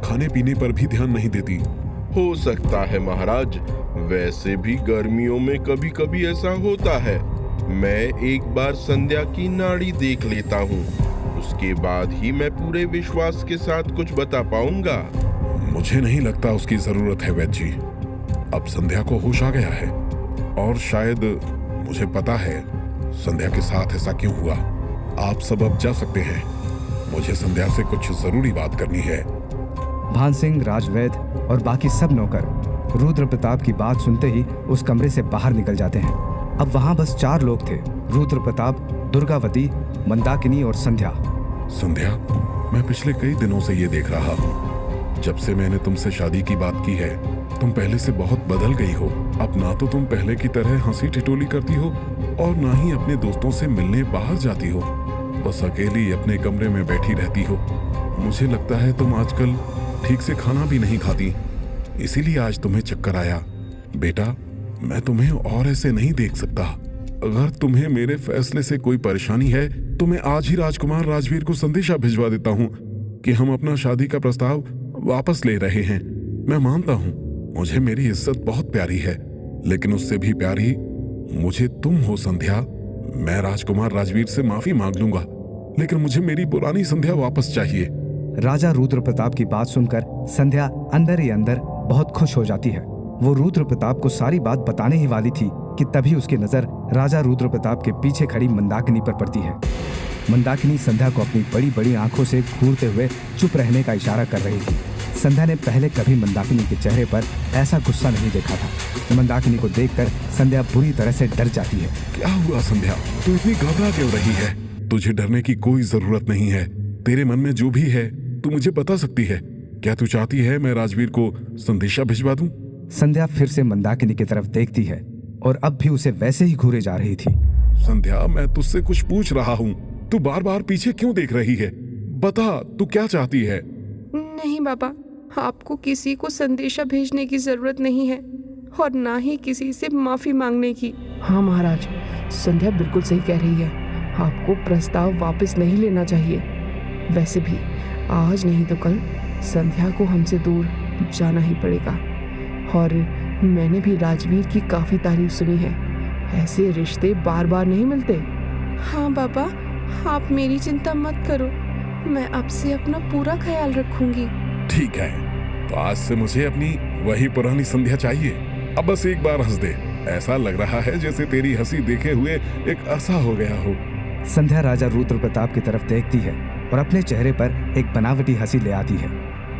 खाने पीने पर भी ध्यान नहीं देती। हो सकता है महाराज, वैसे भी गर्मियों में कभी कभी ऐसा होता है। मैं एक बार संध्या की नाड़ी देख लेता हूँ, उसके बाद ही मैं पूरे विश्वास के साथ कुछ बता पाऊंगा। मुझे नहीं लगता उसकी जरूरत है वैद्य जी। अब संध्या को होश आ गया है और शायद मुझे पता है संध्या के साथ ऐसा क्यों हुआ। आप सब अब जा सकते हैं। मुझे संध्या से कुछ जरूरी बात करनी है। भान सिंह, राजवैद्य और बाकी सब नौकर रुद्र प्रताप की बात सुनते ही उस कमरे से बाहर निकल जाते हैं। अब वहां बस 4 लोग थे, रुद्र प्रताप, दुर्गावती, मंदाकिनी और संध्या। संध्या, मैं पिछले कई दिनों से ये देख रहा हूँ। जब से मैंने तुमसे शादी की बात की है, तुम पहले से बहुत बदल गई हो। अब ना तो तुम पहले की तरह हंसी ठिठोली करती हो और ना ही अपने दोस्तों से मिलने बाहर जाती हो। बस अकेली अपने कमरे में बैठी रहती हो। मुझे लगता है तुम आजकल ठीक से खाना भी नहीं खाती, इसीलिए आज तुम्हें चक्कर आया। बेटा, मैं तुम्हें और ऐसे नहीं देख सकता। अगर तुम्हें मेरे फैसले से कोई परेशानी है तो मैं आज ही राजकुमार राजवीर को संदेशा भिजवा देता हूँ कि हम अपना शादी का प्रस्ताव वापस ले रहे हैं। मैं मानता हूँ मुझे मेरी इज्जत बहुत प्यारी है, लेकिन उससे भी प्यारी मुझे तुम हो संध्या। मैं राजकुमार राजवीर से माफी मांग लूंगा, लेकिन मुझे मेरी पुरानी संध्या वापस चाहिए। राजा रुद्र प्रताप की बात सुनकर संध्या अंदर ही अंदर बहुत खुश हो जाती है। वो रुद्र प्रताप को सारी बात बताने ही वाली थी कि तभी उसकी नजर राजा रुद्र प्रताप के पीछे खड़ी मंदाकिनी पर पड़ती है। मंदाकिनी संध्या को अपनी बड़ी बड़ी आंखों से घूरते हुए चुप रहने का इशारा कर रही थी। संध्या ने पहले कभी मंदाकिनी के चेहरे पर ऐसा गुस्सा नहीं देखा था। मंदाकिनी को देखकर संध्या बुरी तरह से डर जाती है। क्या हुआ संध्या, तू इतनी घबरा क्यों रही है? तुझे डरने की कोई जरूरत नहीं है। तेरे मन में जो भी है तू मुझे बता सकती है। क्या तू चाहती है मैं राजवीर को संदेशा भिजवा दूं? संध्या फिर से मंदाकिनी की तरफ देखती है और अब भी उसे वैसे ही घूरे जा रही थी। संध्या, मैं तुझसे कुछ पूछ रहा हूँ, तू बार बार पीछे क्यों देख रही है? बता, तू क्या चाहती है? नहीं बाबा, आपको किसी को संदेशा भेजने की जरूरत नहीं है और ना ही किसी से माफी मांगने की। हाँ महाराज, संध्या बिल्कुल सही कह रही है। आपको प्रस्ताव वापस नहीं लेना चाहिए। वैसे भी आज नहीं तो कल संध्या को हमसे दूर जाना ही पड़ेगा और मैंने भी राजवीर की काफी तारीफ सुनी है। ऐसे रिश्ते बार बार नहीं मिलते। हाँ बाबा, आप मेरी चिंता मत करो, मैं अब से अपना पूरा ख्याल रखूंगी। ठीक है, तो आज से मुझे अपनी वही पुरानी संध्या चाहिए। अब बस एक बार हंस दे, ऐसा लग रहा है जैसे तेरी हंसी देखे हुए एक अरसा हो गया हो। संध्या राजा रुद्र प्रताप की तरफ देखती है और अपने चेहरे पर एक बनावटी हंसी ले आती है।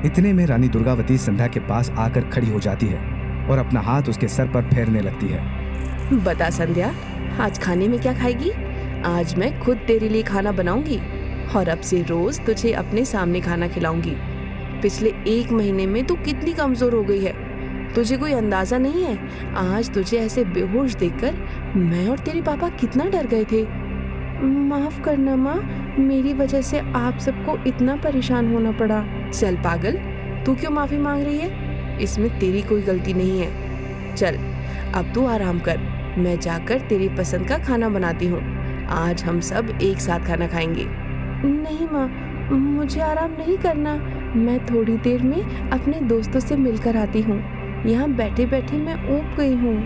इतने में रानी दुर्गावती संध्या के पास आकर खड़ी हो जाती है और अपना हाथ उसके सर पर फेरने लगती है। बता संध्या, आज खाने में क्या खाएगी? आज मैं खुद तेरे लिए खाना बनाऊंगी और अब से रोज तुझे अपने सामने खाना खिलाऊंगी। पिछले 1 महीने में तू कितनी कमजोर हो गई है, तुझे कोई अंदाजा नहीं है। आज तुझे ऐसे बेहोश देखकर मैं और तेरे पापा कितना डर गए थे। माफ करना माँ, मेरी वजह से आप सबको इतना परेशान होना पड़ा। चल पागल, तू क्यों माफी मांग रही है? इसमें तेरी कोई गलती नहीं है। चल अब तू आराम कर, मैं जाकर तेरी पसंद का खाना बनाती हूँ। आज हम सब एक साथ खाना खाएंगे। नहीं माँ, मुझे आराम नहीं करना, मैं थोड़ी देर में अपने दोस्तों से मिलकर आती हूँ। यहाँ बैठे बैठे मैं ऊब गई हूँ।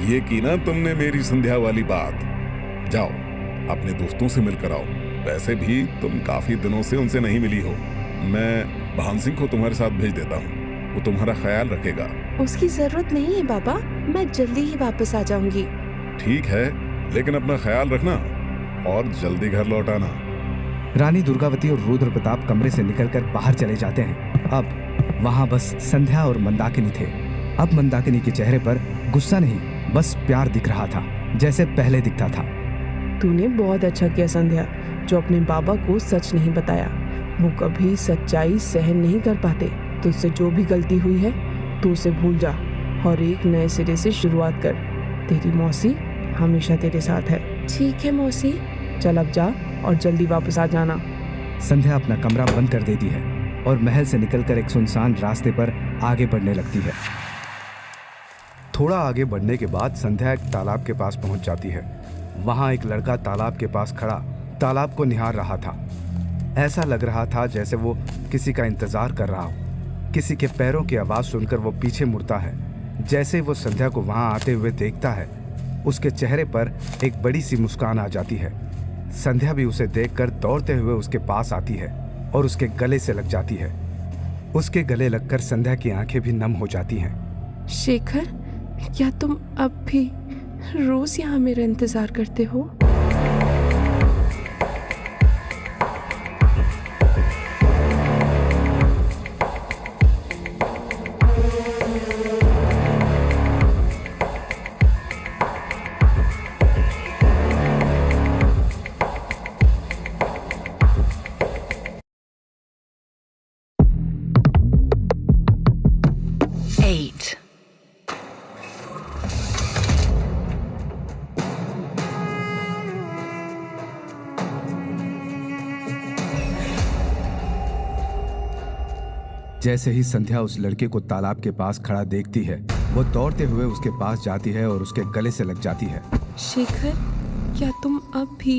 ये की ना तुमने मेरी संध्या वाली बात। जाओ अपने दोस्तों से मिलकर आओ। वैसे भी तुम काफी दिनों से उनसे नहीं मिली हो। मैं भान सिंह को तुम्हारे साथ भेज देता हूँ, वो तुम्हारा ख्याल रखेगा। उसकी जरूरत नहीं है बाबा, मैं जल्दी ही वापस आ जाऊंगी। ठीक है, लेकिन अपना ख्याल रखना और जल्दी घर लौट आना। रानी दुर्गावती और रुद्र प्रताप कमरे से निकलकर बाहर चले जाते हैं। अब वहां बस संध्या और मंदाकिनी थे। अब मंदाकिनी के चेहरे पर गुस्सा नहीं, बस प्यार दिख रहा था, जैसे पहले दिखता था। तूने बहुत अच्छा किया संध्या, जो अपने बाबा को सच नहीं बताया। वो कभी सच्चाई सहन नहीं कर पाते। तुझसे जो भी गलती हुई है तू उसे भूल जा और एक नए सिरे से शुरुआत कर। तेरी मौसी हमेशा तेरे साथ है। ठीक है मौसी। चल अब जा और जल्दी वापस आ जाना। संध्या अपना कमरा बंद कर देती है और महल से निकलकर एक सुनसान रास्ते पर आगे बढ़ने लगती है। थोड़ा आगे बढ़ने के बाद संध्या एक तालाब के पास पहुंच जाती है। वहां एक लड़का तालाब के पास खड़ा तालाब को निहार रहा था। ऐसा लग रहा था जैसे वो किसी का इंतजार कर रहा हो। किसी के पैरों की आवाज सुनकर वो पीछे मुड़ता है। जैसे वो संध्या को वहां आते हुए देखता है, उसके चेहरे पर एक बड़ी सी मुस्कान आ जाती है। संध्या भी उसे देखकर दौड़ते हुए उसके पास आती है और उसके गले से लग जाती है। उसके गले लगकर संध्या की आंखें भी नम हो जाती हैं। शेखर, क्या तुम अब भी रोज यहाँ मेरा इंतजार करते हो? जैसे ही संध्या उस लड़के को तालाब के पास खड़ा देखती है, वो दौड़ते हुए उसके पास जाती है और उसके गले से लग जाती है। शेखर, क्या तुम अब भी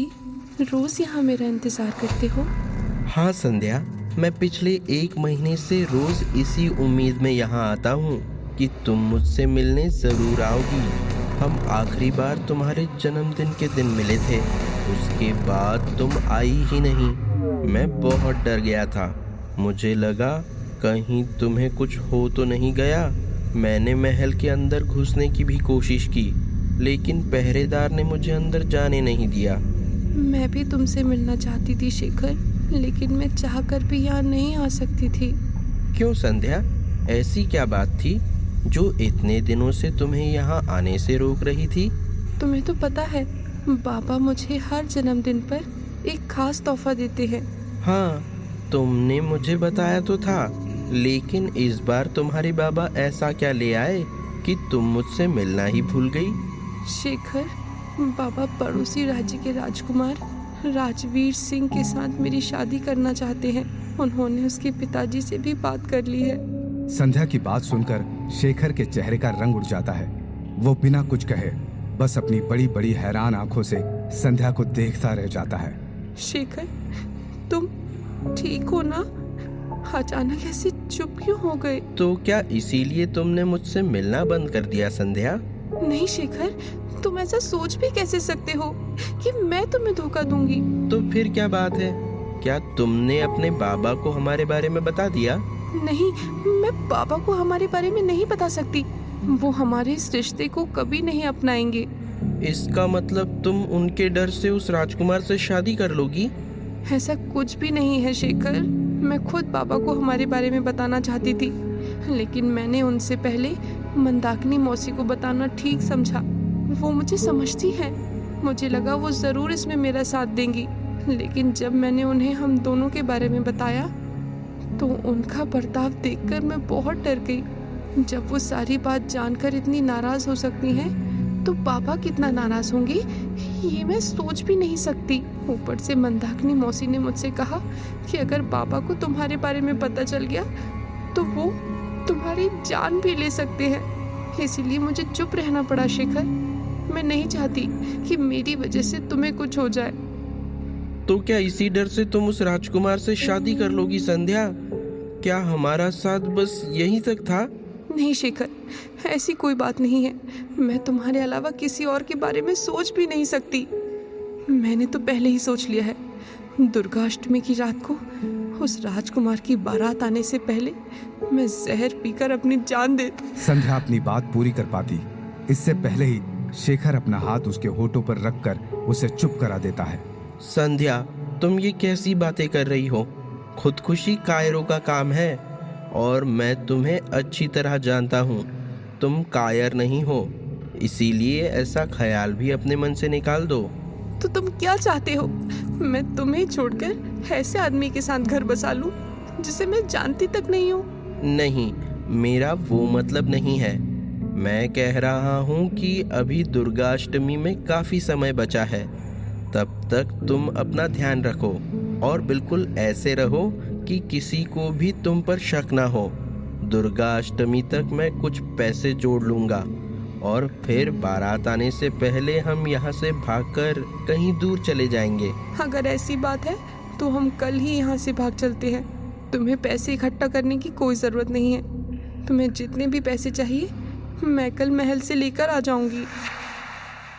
रोज यहाँ मेरा इंतजार करते हो? हाँ संध्या, मैं पिछले 1 महीने से रोज इसी उम्मीद में यहाँ आता हूँ कि तुम मुझसे मिलने जरूर आओगी। हम आखिरी बार तुम्हारे जन्मदिन के दिन मिले थे, उसके बाद तुम आई ही नहीं। मैं बहुत डर गया था, मुझे लगा कहीं तुम्हें कुछ हो तो नहीं गया। मैंने महल के अंदर घुसने की भी कोशिश की, लेकिन पहरेदार ने मुझे अंदर जाने नहीं दिया। मैं भी तुमसे मिलना चाहती थी शेखर, लेकिन मैं चाहकर भी यहाँ नहीं आ सकती थी। क्यों संध्या, ऐसी क्या बात थी जो इतने दिनों से तुम्हें यहाँ आने से रोक रही थी? तुम्हें तो पता है, बाबा मुझे हर जन्मदिन पर एक खास तोहफा देते हैं। हाँ, तुमने मुझे बताया तो था, लेकिन इस बार तुम्हारे बाबा ऐसा क्या ले आए कि तुम मुझसे मिलना ही भूल गई? शेखर, बाबा पड़ोसी राज्य के राजकुमार राजवीर सिंह के साथ मेरी शादी करना चाहते हैं। उन्होंने उसके पिताजी से भी बात कर ली है। संध्या की बात सुनकर शेखर के चेहरे का रंग उड़ जाता है। वो बिना कुछ कहे बस अपनी बड़ी बड़ी हैरान आंखों से संध्या को देखता रह जाता है। शेखर, तुम ठीक हो ना? अचानक ऐसे चुप क्यों हो गए? तो क्या इसीलिए तुमने मुझसे मिलना बंद कर दिया संध्या? नहीं शेखर, तुम ऐसा सोच भी कैसे सकते हो कि मैं तुम्हें धोखा दूंगी? तो फिर क्या बात है? क्या तुमने अपने बाबा को हमारे बारे में बता दिया? नहीं, मैं पापा को हमारे बारे में नहीं बता सकती। वो हमारे इस रिश्ते को कभी नहीं अपनाएंगे। इसका मतलब तुम उनके डर से उस राजकुमार से शादी कर लोगी? ऐसा कुछ भी नहीं है शेखर। मैं खुद पापा को हमारे बारे में बताना चाहती थी, लेकिन मैंने उनसे पहले मंदाकिनी मौसी को बताना ठीक समझा। वो मुझे समझती है, मुझे लगा वो जरूर इसमें मेरा साथ देंगी। लेकिन जब मैंने उन्हें हम दोनों के बारे में बताया तो उनका बर्ताव देखकर मैं बहुत डर गई। जब वो सारी बात जानकर इतनी नाराज हो सकती हैं, तो पापा कितना नाराज होंगे ये मैं सोच भी नहीं सकती। ऊपर से मंदाकिनी मौसी ने मुझसे कहा कि अगर पापा को तुम्हारे बारे में पता चल गया तो वो तुम्हारी जान भी ले सकते हैं। इसीलिए मुझे चुप रहना पड़ा शेखर। मैं नहीं चाहती कि मेरी वजह से तुम्हें कुछ हो जाए। तो क्या इसी डर से तुम उस राजकुमार से शादी कर लोगी संध्या? क्या हमारा साथ बस यहीं तक था? नहीं शेखर, ऐसी कोई बात नहीं है। मैं तुम्हारे अलावा किसी और के बारे में सोच भी नहीं सकती। मैंने तो पहले ही सोच लिया है, दुर्गाष्टमी की रात को उस राजकुमार की बारात आने से पहले मैं जहर पीकर अपनी जान दे। संध्या अपनी बात पूरी कर पाती इससे पहले ही शेखर अपना हाथ उसके होठों पर रखकर उसे चुप करा देता है। संध्या, तुम ये कैसी बातें कर रही हो? खुदकुशी कायरों का काम है और मैं तुम्हें अच्छी तरह जानता हूँ। तुम कायर नहीं हो, इसीलिए ऐसा ख्याल भी अपने मन से निकाल दो। तो तुम क्या चाहते हो? मैं तुम्हें छोड़कर ऐसे आदमी के साथ घर बसा लूं जिसे मैं जानती तक नहीं हूँ? नहीं, मेरा वो मतलब नहीं है। मैं कह रहा हूँ कि अभी दुर्गाष्टमी में काफी समय बचा है। तब तक तुम अपना ध्यान रखो और बिल्कुल ऐसे रहो कि किसी को भी तुम पर शक ना हो। दुर्गाष्टमी तक मैं कुछ पैसे जोड़ लूंगा और फिर बारात आने से पहले हम यहाँ से भागकर कहीं दूर चले जाएंगे। अगर ऐसी बात है तो हम कल ही यहाँ से भाग चलते हैं। तुम्हें पैसे इकट्ठा करने की कोई ज़रूरत नहीं है। तुम्हें जितने भी पैसे चाहिए मैं कल महल से लेकर आ जाऊंगी।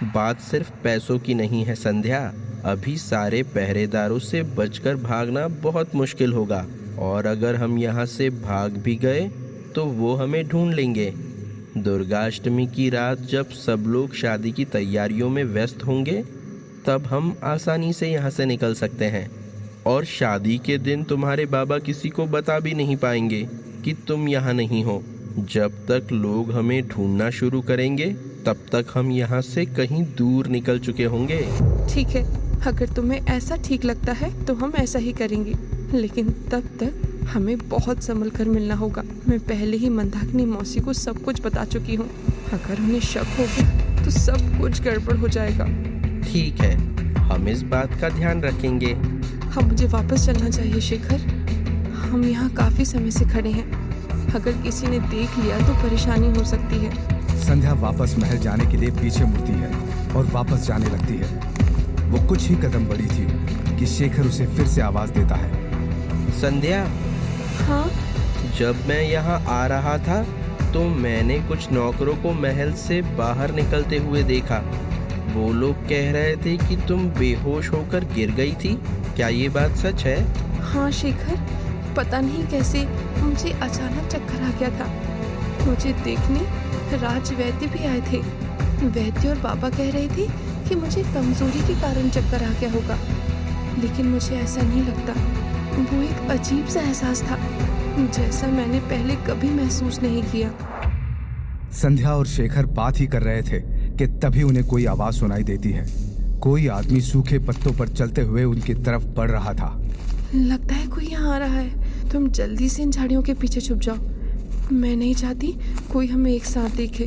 बात सिर्फ पैसों की नहीं है संध्या। अभी सारे पहरेदारों से बचकर भागना बहुत मुश्किल होगा और अगर हम यहाँ से भाग भी गए तो वो हमें ढूंढ लेंगे। दुर्गाष्टमी की रात जब सब लोग शादी की तैयारियों में व्यस्त होंगे तब हम आसानी से यहाँ से निकल सकते हैं और शादी के दिन तुम्हारे बाबा किसी को बता भी नहीं पाएंगे कि तुम यहाँ नहीं हो। जब तक लोग हमें ढूंढना शुरू करेंगे तब तक हम यहाँ से कहीं दूर निकल चुके होंगे। ठीक है, अगर तुम्हें ऐसा ठीक लगता है तो हम ऐसा ही करेंगे, लेकिन तब तक हमें बहुत संभल कर मिलना होगा। मैं पहले ही मंदाकिनी मौसी को सब कुछ बता चुकी हूँ। अगर उन्हें शक हो गया तो सब कुछ गड़बड़ हो जाएगा। ठीक है, हम इस बात का ध्यान रखेंगे। अब मुझे वापस चलना चाहिए शेखर। हम यहाँ काफी समय से खड़े हैं। अगर किसी ने देख लिया तो परेशानी हो सकती है। संध्या वापस महल जाने के लिए पीछे मुड़ती है और वापस जाने लगती है। वो कुछ ही कदम बढ़ी थी कि शेखर उसे फिर से आवाज देता है। संध्या। हाँ? जब मैं यहाँ आ रहा था तो मैंने कुछ नौकरों को महल से बाहर निकलते हुए देखा। वो लोग कह रहे थे कि तुम बेहोश होकर गिर गई थी। क्या ये बात सच है? हाँ शेखर, पता नहीं कैसे मुझे अचानक चक्कर आ गया था। मुझे देखने राज वैद्य भी आए थे। वैद्य और बाबा कह रहे थे कि मुझे कमजोरी के कारण चक्कर आ गया होगा, लेकिन मुझे ऐसा नहीं लगता। वो एक अजीब सा एहसास था जैसा मैंने पहले कभी महसूस नहीं किया। संध्या और शेखर बात ही कर रहे थे कि तभी उन्हें कोई आवाज सुनाई देती है। कोई आदमी सूखे पत्तों पर चलते हुए उनकी तरफ बढ़ रहा था। लगता है कोई यहाँ आ रहा है। तुम जल्दी से इन झाड़ियों के पीछे छुप जाओ। मैं नहीं चाहती कोई हमें एक साथ देखे।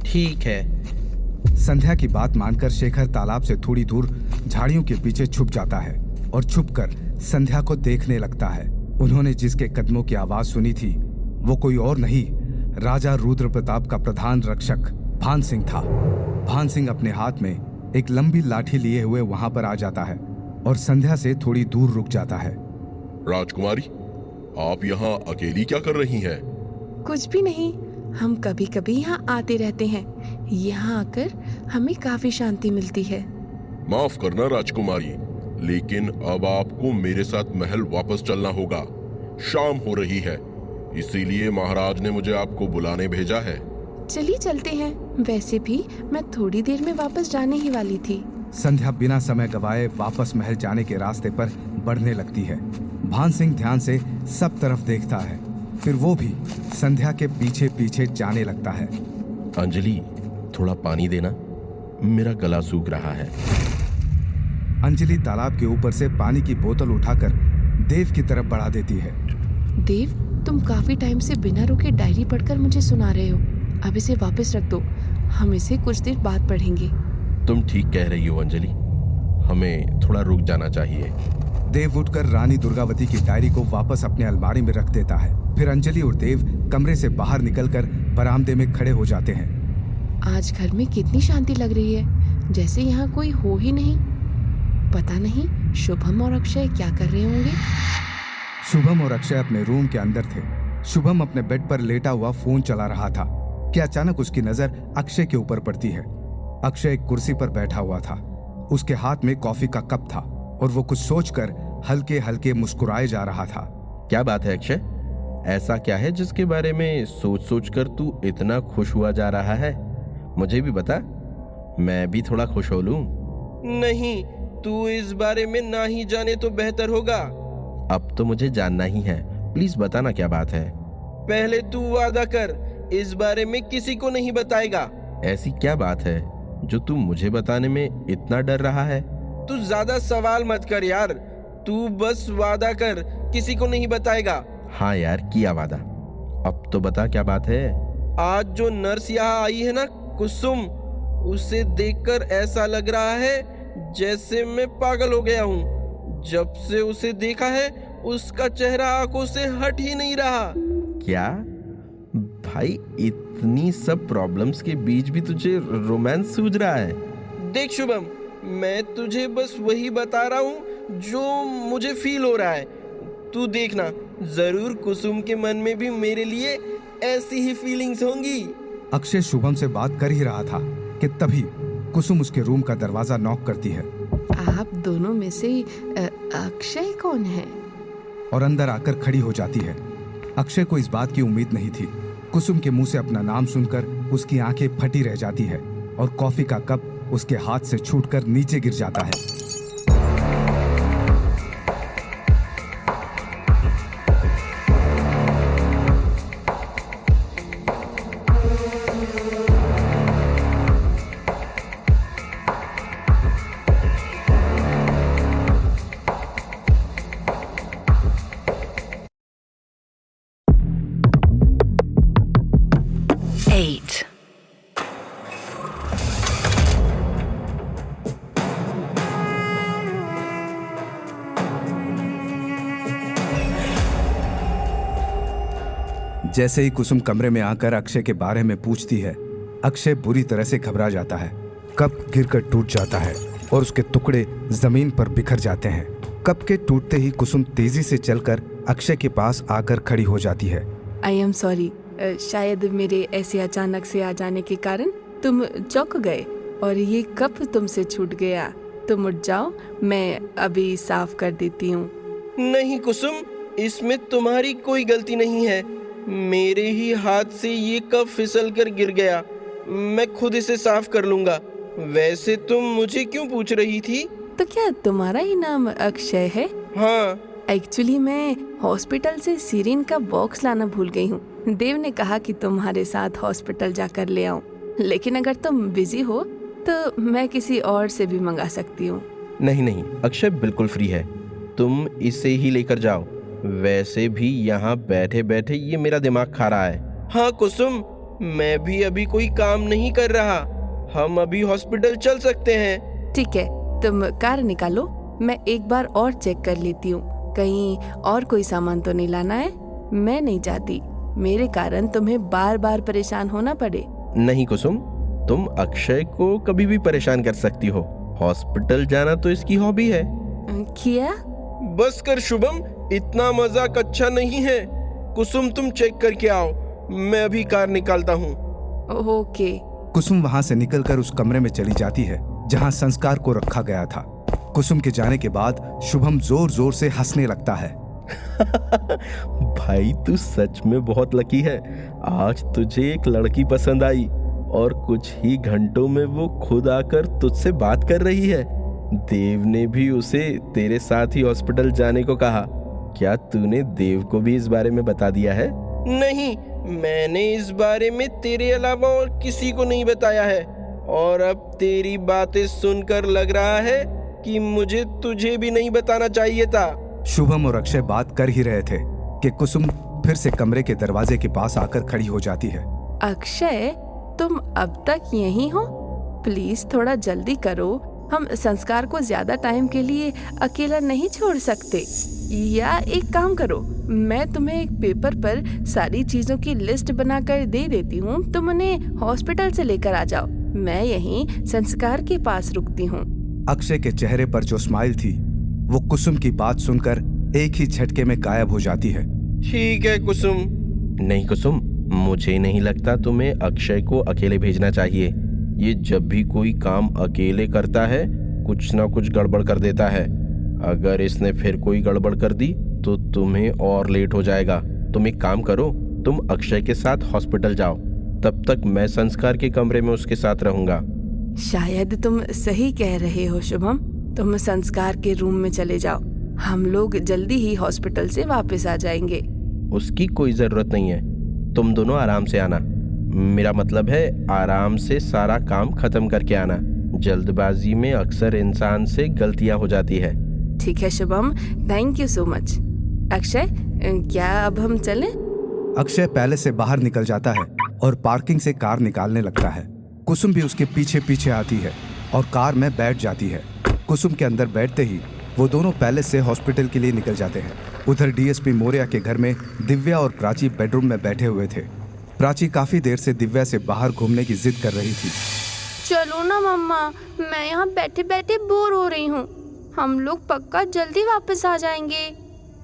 ठीक है। संध्या की बात मानकर शेखर तालाब से थोड़ी दूर झाड़ियों के पीछे छुप जाता है और छुपकर संध्या को देखने लगता है। उन्होंने जिसके कदमों की आवाज सुनी थी वो कोई और नहीं, राजा रुद्र प्रताप का प्रधान रक्षक भान सिंह था। भान सिंह अपने हाथ में एक लंबी लाठी लिए हुए वहां पर आ जाता है और संध्या से थोड़ी दूर रुक जाता है। राजकुमारी, आप यहाँ अकेली क्या कर रही हैं? कुछ भी नहीं, हम कभी कभी यहाँ आते रहते हैं। यहाँ आकर हमें काफी शांति मिलती है। माफ करना राजकुमारी, लेकिन अब आपको मेरे साथ महल वापस चलना होगा। शाम हो रही है, इसीलिए महाराज ने मुझे आपको बुलाने भेजा है। चलिए चलते हैं, वैसे भी मैं थोड़ी देर में वापस जाने ही वाली थी। संध्या बिना समय गवाए वापस महल जाने के रास्ते पर बढ़ने लगती है। भान सिंह ध्यान से सब तरफ देखता है, फिर वो भी संध्या के पीछे पीछे जाने लगता है। अंजलि, थोड़ा पानी देना, मेरा गला सूख रहा है। अंजलि तालाब के ऊपर से पानी की बोतल उठाकर देव की तरफ बढ़ा देती है। देव, तुम काफी टाइम से बिना रुके डायरी पढ़कर मुझे सुना रहे हो। अब इसे वापस रख दो, हम इसे कुछ देर बाद पढ़ेंगे। तुम ठीक कह रही हो अंजलि, हमें थोड़ा रुक जाना चाहिए। देव उठकर रानी दुर्गावती की डायरी को वापस अपने अलमारी में रख देता है। फिर अंजलि और देव कमरे से बाहर निकलकर बरामदे में खड़े हो जाते हैं। आज घर में कितनी शांति लग रही है, जैसे यहाँ कोई हो ही नहीं। पता नहीं शुभम और अक्षय क्या कर रहे होंगे। शुभम और अक्षय अपने रूम के अंदर थे। शुभम अपने बेड पर लेटा हुआ फोन चला रहा था कि अचानक उसकी नजर अक्षय के ऊपर पड़ती है। अक्षय एक कुर्सी पर बैठा हुआ था, उसके हाथ में कॉफी का कप था और वो कुछ सोचकर हल्के हल्के मुस्कुराए जा रहा था। क्या बात है अक्षय, ऐसा क्या है जिसके बारे में सोच सोच कर तू इतना खुश हुआ जा रहा है? मुझे भी बता, मैं भी थोड़ा खुश हो लूं। नहीं, तू इस बारे में ना ही जाने तो बेहतर होगा। अब तो मुझे जानना ही है, प्लीज बताना क्या बात है। पहले तू वादा कर, इस बारे में किसी को नहीं बताएगा। ऐसी क्या बात है जो तू मुझे बताने में इतना डर रहा है? तू ज्यादा सवाल मत कर यार, तू बस वादा कर, किसी को नहीं बताएगा। हाँ यार, किया वादा। अब तो बता क्या बात है। आज जो नर्स यहाँ आई है ना, कुसुम, उसे देखकर ऐसा लग रहा है जैसे मैं पागल हो गया हूँ। जब से उसे देखा है, उसका चेहरा आंखों से हट ही नहीं रहा। क्या भाई, इतनी सब प्रॉब्लम्स के बीच भी तुझे रोमांस सूझ रहा है? देख शुभम, मैं तुझे बस वही बता रहा हूँ जो मुझे फील हो रहा है। तू देखना, जरूर कुसुम के मन में भी मेरे लिए ऐसी ही फीलिंग्स होंगी। अक्षय शुभम से बात कर ही रहा था कि तभी कुसुम उसके रूम का दरवाजा नॉक करती है। आप दोनों में से अक्षय कौन है? और अंदर आकर खड़ी हो जाती है। अक्षय को इस बात की उम्मीद नहीं थी। कुसुम के मुंह से अपना नाम सुनकर उसकी आंखें फटी रह जाती है और कॉफी का कप उसके हाथ से छूटकर नीचे गिर जाता है। जैसे ही कुसुम कमरे में आकर अक्षय के बारे में पूछती है, अक्षय बुरी तरह से घबरा जाता है। कप गिरकर टूट जाता है और उसके टुकड़े जमीन पर बिखर जाते हैं। कप के टूटते ही कुसुम तेजी से चलकर अक्षय के पास आकर खड़ी हो जाती है। आई एम सॉरी, शायद मेरे ऐसे अचानक से आ जाने के कारण तुम चौंक गए और ये कप तुमसे छूट गया। तुम उठ जाओ, मैं अभी साफ कर देती हूँ। नहीं कुसुम, इसमें तुम्हारी कोई गलती नहीं है। मेरे ही हाथ से ये कप फिसल कर गिर गया। मैं खुद इसे साफ कर लूंगा। वैसे तुम मुझे क्यों पूछ रही थी? तो क्या तुम्हारा ही नाम अक्षय है? हाँ। एक्चुअली मैं हॉस्पिटल से सीरीन का बॉक्स लाना भूल गई हूँ। देव ने कहा कि तुम्हारे साथ हॉस्पिटल जाकर ले आऊं, लेकिन अगर तुम बिजी हो तो मैं किसी और से भी मंगा सकती हूँ। नहीं नहीं, अक्षय बिल्कुल फ्री है, तुम इसे ही लेकर जाओ। वैसे भी यहाँ बैठे बैठे ये मेरा दिमाग खा रहा है। हाँ कुसुम, मैं भी अभी कोई काम नहीं कर रहा। हम अभी हॉस्पिटल चल सकते हैं। ठीक है, तुम कार निकालो, मैं एक बार और चेक कर लेती हूँ कहीं और कोई सामान तो नहीं लाना है। मैं नहीं चाहती मेरे कारण तुम्हें बार बार परेशान होना पड़े। नहीं कुसुम, तुम अक्षय को कभी भी परेशान कर सकती हो। हॉस्पिटल जाना तो इसकी हॉबी है। किया? बस कर शुभम, इतना मजाक अच्छा नहीं है। कुसुम तुम चेक करके आओ, मैं अभी कार निकालता हूँ। ओके। कुसुम वहां से निकलकर उस कमरे में चली जाती है जहां संस्कार को रखा गया था। कुसुम के जाने के बाद शुभम जोर जोर से हंसने लगता है। भाई तू सच में बहुत लकी है। आज तुझे एक लड़की पसंद आई और कुछ ही घंटों में वो खुद आकर तुझसे बात कर रही है। देव ने भी उसे तेरे साथ ही हॉस्पिटल जाने को कहा। क्या तूने देव को भी इस बारे में बता दिया है? नहीं, मैंने इस बारे में तेरे अलावा और किसी को नहीं बताया है। और अब तेरी बातें सुनकर लग रहा है कि मुझे तुझे भी नहीं बताना चाहिए था। शुभम और अक्षय बात कर ही रहे थे कि कुसुम फिर से कमरे के दरवाजे के पास आकर खड़ी हो जाती है। अक्षय, तुम अब तक यहीं हो? प्लीज थोड़ा जल्दी करो, हम संस्कार को ज्यादा टाइम के लिए अकेला नहीं छोड़ सकते। या एक काम करो, मैं तुम्हें एक पेपर पर सारी चीजों की लिस्ट बनाकर दे देती हूँ, तुम उन्हें हॉस्पिटल से लेकर आ जाओ। मैं यहीं संस्कार के पास रुकती हूँ। अक्षय के चेहरे पर जो स्माइल थी वो कुसुम की बात सुनकर एक ही झटके में गायब हो जाती है। ठीक है कुसुम। नहीं कुसुम, मुझे नहीं लगता तुम्हें अक्षय को अकेले भेजना चाहिए। ये जब भी कोई काम अकेले करता है कुछ ना कुछ गड़बड़ कर देता है। अगर इसने फिर कोई गड़बड़ कर दी तो तुम्हें और लेट हो जाएगा। तुम एक काम करो, तुम अक्षय के साथ हॉस्पिटल जाओ, तब तक मैं संस्कार के कमरे में उसके साथ रहूंगा। शायद तुम सही कह रहे हो शुभम, तुम संस्कार के रूम में चले जाओ, हम लोग जल्दी ही हॉस्पिटल से वापस आ जाएंगे। उसकी कोई जरूरत नहीं है, तुम दोनों आराम से आना। मेरा मतलब है आराम से सारा काम खत्म करके आना। जल्दबाजी में अक्सर इंसान से गलतियां हो जाती है। ठीक है Shubham, thank you so much. Akshay, क्या अब हम चलें? अक्षय पहले से बाहर निकल जाता है और पार्किंग से कार निकालने लगता है। कुसुम भी उसके पीछे पीछे आती है और कार में बैठ जाती है। कुसुम के अंदर बैठते ही वो दोनों पैलेस से हॉस्पिटल के लिए निकल जाते हैं। उधर डीएसपी मौर्य के घर में दिव्या और प्राची बेडरूम में बैठे हुए थे। प्राची काफी देर से दिव्या से बाहर घूमने की जिद कर रही थी। चलो ना मम्मा, मैं यहाँ बैठे बैठे बोर हो रही हूँ। हम लोग पक्का जल्दी वापस आ जाएंगे।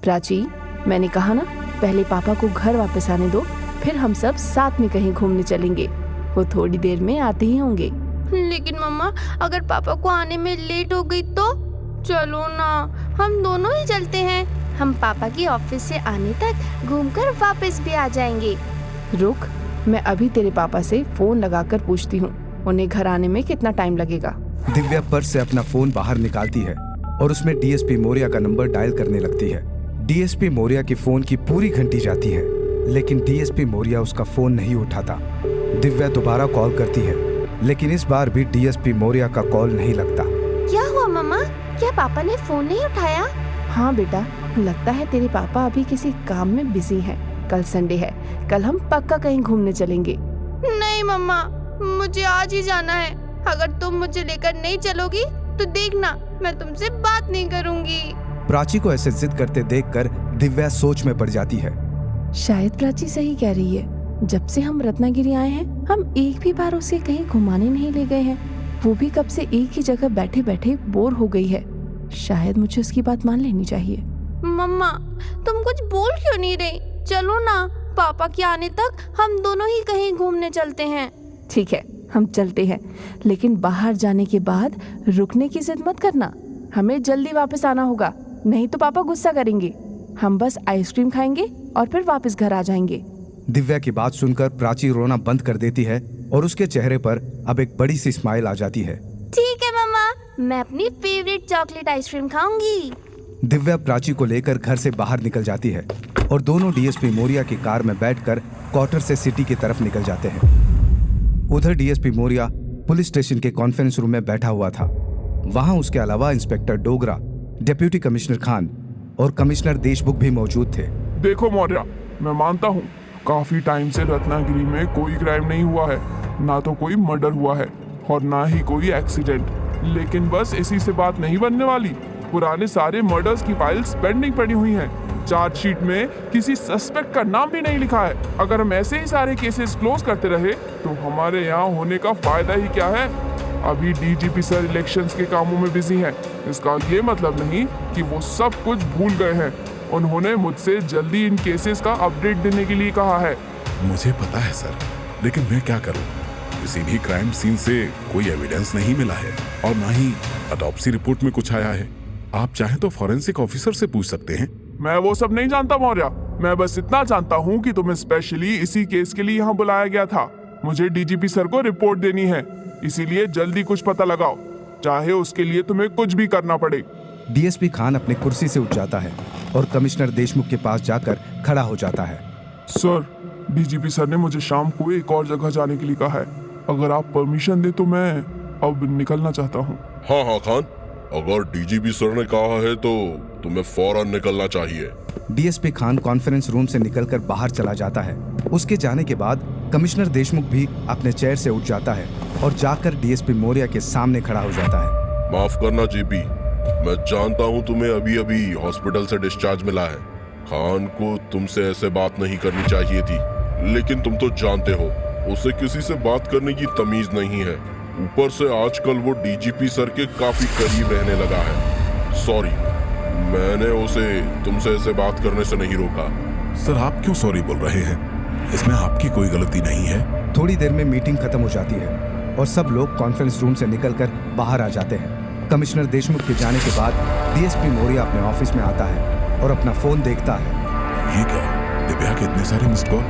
प्राची, मैंने कहा ना, पहले पापा को घर वापस आने दो, फिर हम सब साथ में कहीं घूमने चलेंगे। वो थोड़ी देर में आते ही होंगे। लेकिन मम्मा, अगर पापा को आने में लेट हो गई तो? चलो ना, हम दोनों ही चलते हैं। हम पापा की ऑफिस से आने तक घूमकर वापस भी आ जाएंगे। रुक, मैं अभी तेरे पापा से फोन लगाकर पूछती हूँ, उन्हें घर आने में कितना टाइम लगेगा। दिव्या पर्स से अपना फोन बाहर निकालती है और उसमें डीएसपी मौर्य का नंबर डायल करने लगती है। डीएसपी मौर्य की फोन की पूरी घंटी जाती है, लेकिन डीएसपी मौर्य उसका फोन नहीं उठाता। दिव्या दोबारा कॉल करती है, लेकिन इस बार भी डीएसपी मौर्य का कॉल नहीं लगता। क्या हुआ मम्मा, क्या पापा ने फोन नहीं उठाया? हाँ बेटा, लगता है तेरे पापा अभी किसी काम में बिजी हैं। कल संडे है, कल हम पक्का कहीं घूमने चलेंगे। नहीं मम्मा, मुझे आज ही जाना है। अगर तुम मुझे लेकर नहीं चलोगी तो देखना, मैं तुमसे बात नहीं करूंगी। प्राची को ऐसे जिद करते देखकर दिव्या सोच में पड़ जाती है। शायद प्राची सही कह रही है। जब से हम रत्नागिरी आए हैं, हम एक भी बार उसे कहीं घुमाने नहीं ले गए हैं। वो भी कब से एक ही जगह बैठे बैठे बोर हो गई है। शायद मुझे उसकी बात मान लेनी चाहिए। मम्मा, तुम कुछ बोल क्यों नहीं रही? चलो ना, पापा के आने तक हम दोनों ही कहीं घूमने चलते हैं। ठीक है, हम चलते हैं, लेकिन बाहर जाने के बाद रुकने की जिद मत करना। हमें जल्दी वापस आना होगा, नहीं तो पापा गुस्सा करेंगे। हम बस आइसक्रीम खाएंगे और फिर वापस घर आ जाएंगे। दिव्या की बात सुनकर प्राची रोना बंद कर देती है और उसके चेहरे पर अब एक बड़ी सी स्माइल आ जाती है। ठीक है मम्मा, मैं अपनी फेवरेट चॉकलेट आइसक्रीम खाऊंगी। दिव्या प्राची को लेकर घर से बाहर निकल जाती है और दोनों डीएसपी मौर्य की कार में बैठकर क्वार्टर से सिटी की तरफ निकल जाते हैं। उधर डीएसपी मौर्य पुलिस स्टेशन के कॉन्फ्रेंस रूम में बैठा हुआ था। वहां उसके अलावा inspector Dogra, deputy commissioner Khan और कमिश्नर देशमुख भी मौजूद थे। देखो मौर्य, मैं मानता हूँ काफी टाइम से रत्नागिरी में कोई क्राइम नहीं हुआ है, ना तो कोई मर्डर हुआ है और ना ही कोई एक्सीडेंट। लेकिन बस इसी से बात नहीं बनने वाली। पुराने सारे मर्डर्स की फाइल्स पेंडिंग पड़ी हुई हैं। चार्जशीट में किसी सस्पेक्ट का नाम भी नहीं लिखा है। अगर हम ऐसे ही सारे केसेस क्लोज करते रहे तो हमारे यहाँ होने का फायदा ही क्या है? अभी डीजीपी सर इलेक्शंस के कामों में बिजी हैं। इसका ये मतलब नहीं कि वो सब कुछ भूल गए हैं उन्होंने मुझसे जल्दी इन केसेस का अपडेट देने के लिए कहा है। मुझे पता है सर, लेकिन मैं क्या करूं? किसी भी क्राइम सीन से कोई एविडेंस नहीं मिला है और ना ही ऑटोप्सी रिपोर्ट में कुछ आया है। आप चाहें तो फॉरेंसिक ऑफिसर से पूछ सकते हैं। मैं वो सब नहीं जानता मौर्य। मैं बस इतना जानता हूँ कि तुम्हें स्पेशली इसी केस के लिए यहाँ बुलाया गया था। मुझे डीजीपी सर को रिपोर्ट देनी है, इसीलिए जल्दी कुछ पता लगाओ, चाहे उसके लिए तुम्हें कुछ भी करना पड़े। डीएसपी खान अपनी कुर्सी से उठ जाता है और कमिश्नर देशमुख के पास जाकर खड़ा हो जाता है। सर, डीजीपी सर ने मुझे शाम को एक और जगह जाने के लिए कहा है। अगर आप परमिशन दे तो मैं अब निकलना चाहता हूँ। हाँ खान, अगर डीजीपी सर ने कहा है तो तुम्हें फौरन निकलना चाहिए। डीएसपी खान कॉन्फ्रेंस रूम से निकलकर बाहर चला जाता है। उसके जाने के बाद कमिश्नर देशमुख भी अपने चेयर से उठ जाता है और जाकर डीएसपी मौर्य के सामने खड़ा हो जाता है। माफ करना जीपी, मैं जानता हूँ तुम्हें अभी अभी हॉस्पिटल से डिस्चार्ज मिला है। खान को तुमसे ऐसे बात नहीं करनी चाहिए थी, लेकिन तुम तो जानते हो उसे किसी से बात करने की तमीज नहीं है। ऊपर से आजकल वो डीजीपी सर के काफी करीब रहने लगा है। सॉरी, मैंने उसे तुमसे ऐसे बात करने से नहीं रोका। सर, आप क्यों सॉरी बोल रहे हैं? इसमें आपकी कोई गलती नहीं है। थोड़ी देर में मीटिंग खत्म हो जाती है और सब लोग कॉन्फ्रेंस रूम से निकलकर बाहर आ जाते हैं। कमिश्नर देशमुख के जाने के बाद डीएसपी मौर्य अपने ऑफिस में आता है और अपना फोन देखता है। ये क्या? दिव्या के इतने सारे मिस्ड कॉल?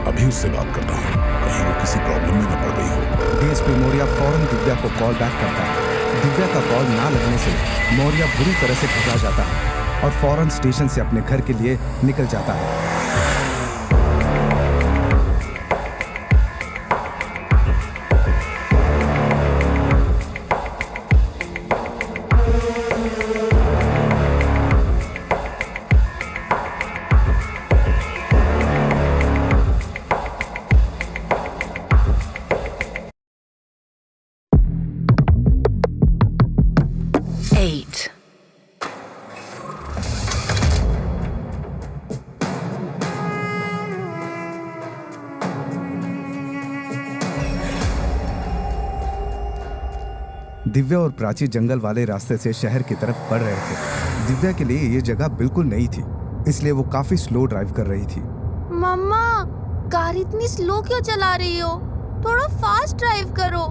अभी उससे बात करता हूँ, कहीं वो किसी प्रॉब्लम में न पड़ गई हो। डीएसपी मौर्य फौरन दिव्या को कॉल बैक करता है। दिव्या का कॉल ना लगने से मौर्य बुरी तरह से घबरा जाता है और फौरन स्टेशन से अपने घर के लिए निकल जाता है। दिव्या और प्राची जंगल वाले रास्ते से शहर की तरफ बढ़ रहे थे। दिव्या के लिए ये जगह बिल्कुल नई थी, इसलिए वो काफी स्लो ड्राइव कर रही थी। मम्मा, कार इतनी स्लो क्यों चला रही हो? थोड़ा फास्ट ड्राइव करो।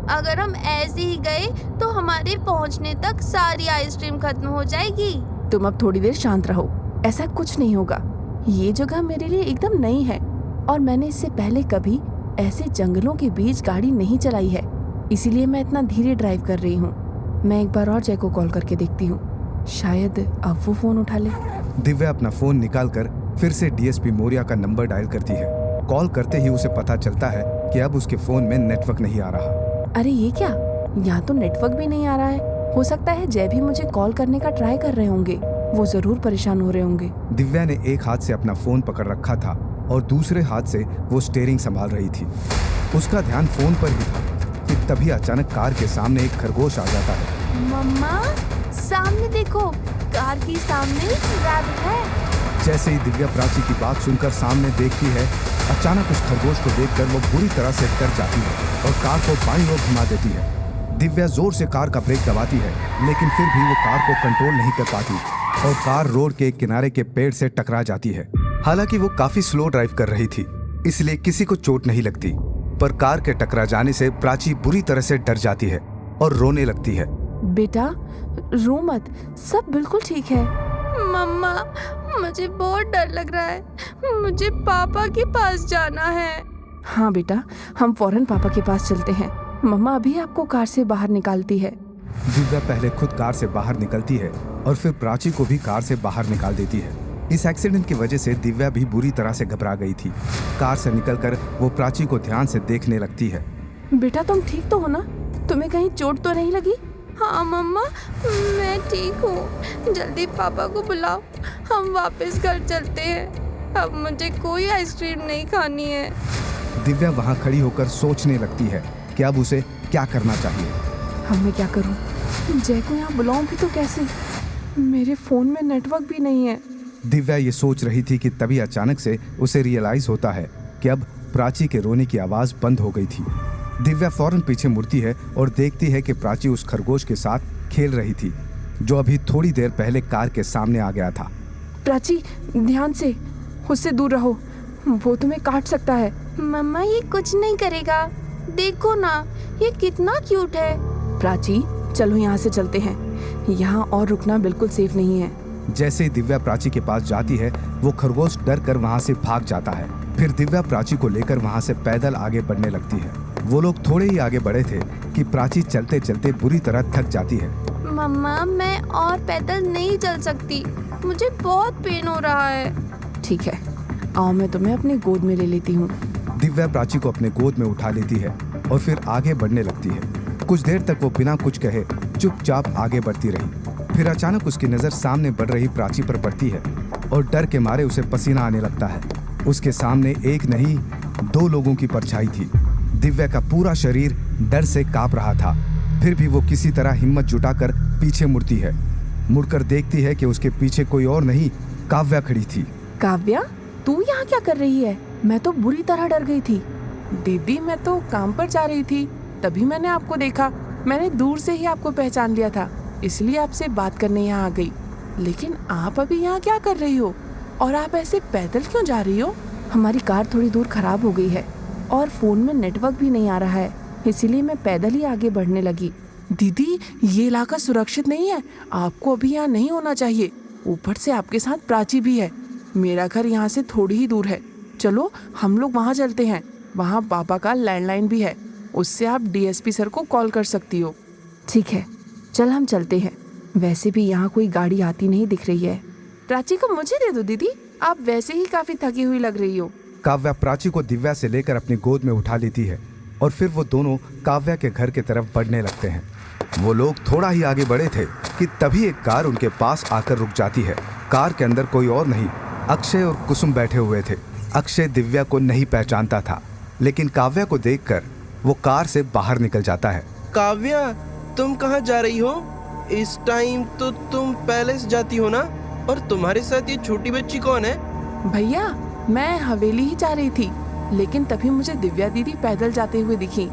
अगर हम ऐसे ही गए तो हमारे पहुंचने तक सारी आइसक्रीम खत्म हो जाएगी। तुम अब थोड़ी देर शांत रहो, ऐसा कुछ नहीं होगा। ये जगह मेरे लिए एकदम नई है और मैंने इससे पहले कभी ऐसे जंगलों के बीच गाड़ी नहीं चलाई है, इसीलिए मैं इतना धीरे ड्राइव कर रही हूँ। मैं एक बार और जय को कॉल करके देखती हूँ, शायद अब वो फोन उठा ले। दिव्या अपना फोन निकालकर फिर से डीएसपी मौर्य का नंबर डायल करती है। कॉल करते ही उसे पता चलता है कि अब उसके फोन में नेटवर्क नहीं आ रहा। अरे ये क्या, यहाँ तो नेटवर्क भी नहीं आ रहा है। हो सकता है जय भी मुझे कॉल करने का ट्राई कर रहे होंगे, वो जरूर परेशान हो रहे होंगे। दिव्या ने एक हाथ से अपना फोन पकड़ रखा था और दूसरे हाथ से वो स्टीयरिंग संभाल रही थी। उसका ध्यान फोन पर ही था कि तभी अचानक कार के सामने एक खरगोश आ जाता है। मम्मा, सामने देखो, कार के सामने रैबिट है। जैसे ही दिव्या प्राची की बात सुनकर सामने देखती है, अचानक उस खरगोश को देखकर वो बुरी तरह से डर जाती है और कार को बाईं ओर घुमा देती है। दिव्या जोर से कार का ब्रेक दबाती है, लेकिन फिर भी वो कार को कंट्रोल नहीं कर पाती और कार रोड के किनारे के पेड़ से टकरा जाती है। हालांकि वो काफी स्लो ड्राइव कर रही थी, इसलिए किसी को चोट नहीं लगती, पर कार के टकरा जाने से प्राची बुरी तरह से डर जाती है और रोने लगती है। बेटा रो मत, सब बिल्कुल ठीक है। मम्मा, मुझे बहुत डर लग रहा है, मुझे पापा के पास जाना है। हाँ बेटा, हम फौरन पापा के पास चलते हैं। मम्मा अभी आपको कार से बाहर निकालती है। दिव्या पहले खुद कार से बाहर निकलती है और फिर प्राची को भी कार से बाहर निकाल देती है। इस एक्सीडेंट की वजह से दिव्या भी बुरी तरह से घबरा गई थी। कार से निकलकर वो प्राची को ध्यान से देखने लगती है। बेटा तुम ठीक तो हो ना? तुम्हें कहीं चोट तो नहीं लगी? हाँ मम्मा, मैं ठीक हूँ। जल्दी पापा को बुलाओ, हम वापस घर चलते हैं। अब मुझे कोई आइसक्रीम नहीं खानी है। दिव्या वहाँ खड़ी होकर सोचने लगती है कि अब उसे क्या करना चाहिए। अब मैं क्या करूँ? जय को यहाँ बुलाऊं भी तो कैसे? मेरे फोन में नेटवर्क भी नहीं है। दिव्या ये सोच रही थी कि तभी अचानक से उसे रियलाइज होता है कि अब प्राची के रोने की आवाज बंद हो गई थी। दिव्या फौरन पीछे मुड़ती है और देखती है कि प्राची उस खरगोश के साथ खेल रही थी, जो अभी थोड़ी देर पहले कार के सामने आ गया था। प्राची, ध्यान से, उससे दूर रहो, वो तुम्हें काट सकता है। मम्मा ये कुछ नहीं करेगा, देखो ना ये कितना क्यूट है। प्राची चलो यहाँ से चलते हैं, यहाँ और रुकना बिल्कुल सेफ नहीं है। जैसे ही दिव्या प्राची के पास जाती है वो खरगोश डर कर वहाँ से भाग जाता है। फिर दिव्या प्राची को लेकर वहाँ से पैदल आगे बढ़ने लगती है। वो लोग थोड़े ही आगे बढ़े थे कि प्राची चलते चलते बुरी तरह थक जाती है। मम्मा मैं और पैदल नहीं चल सकती, मुझे बहुत पेन हो रहा है। ठीक है, आओ मैं तुम्हें अपनी गोद में ले लेती हूँ। दिव्या प्राची को अपने गोद में उठा लेती है और फिर आगे बढ़ने लगती है। कुछ देर तक वो बिना कुछ कहे चुपचाप आगे बढ़ती रही। फिर अचानक उसकी नजर सामने बढ़ रही प्राची पर पड़ती है और डर के मारे उसे पसीना आने लगता है। उसके सामने एक नहीं 2 लोगों की परछाई थी। दिव्या का पूरा शरीर डर से कांप रहा था, फिर भी वो किसी तरह हिम्मत जुटाकर पीछे मुड़ती है। मुड़कर देखती है कि उसके पीछे कोई और नहीं, काव्या खड़ी थी। काव्या, तू यहाँ क्या कर रही है? मैं तो बुरी तरह डर गई थी। दीदी मैं तो काम पर जा रही थी, तभी मैंने आपको देखा। मैंने दूर से ही आपको पहचान लिया था, इसलिए आपसे बात करने यहाँ आ गई। लेकिन आप अभी यहाँ क्या कर रही हो और आप ऐसे पैदल क्यों जा रही हो? हमारी कार थोड़ी दूर खराब हो गई है और फोन में नेटवर्क भी नहीं आ रहा है, इसीलिए मैं पैदल ही आगे बढ़ने लगी। दीदी ये इलाका सुरक्षित नहीं है, आपको अभी यहाँ नहीं होना चाहिए। ऊपर से आपके साथ प्राची भी है। मेरा घर यहाँ से थोड़ी ही दूर है, चलो हम लोग वहाँ चलते हैं। वहाँ पापा का लैंडलाइन भी है, उससे आप डीएसपी सर को कॉल कर सकती हो। ठीक है, चल हम चलते हैं। वैसे भी यहाँ कोई गाड़ी आती नहीं दिख रही है। प्राची को मुझे दे दो दीदी, आप वैसे ही काफी थकी हुई लग रही हो। काव्या प्राची को दिव्या से लेकर अपनी गोद में उठा लेती है और फिर वो दोनों काव्या के घर की तरफ बढ़ने लगते हैं। वो लोग थोड़ा ही आगे बढ़े थे कि तभी एक कार उनके पास आकर रुक जाती है। कार के अंदर कोई और नहीं, अक्षय और कुसुम बैठे हुए थे। अक्षय दिव्या को नहीं पहचानता था, लेकिन काव्या को देखकर वो कार से बाहर निकल जाता है। काव्या, तुम कहाँ जा रही हो? इस टाइम तो तुम पैलेस जाती हो ना? और तुम्हारे साथ ये छोटी बच्ची कौन है? भैया मैं हवेली ही जा रही थी, लेकिन तभी मुझे दिव्या दीदी पैदल जाते हुए दिखी।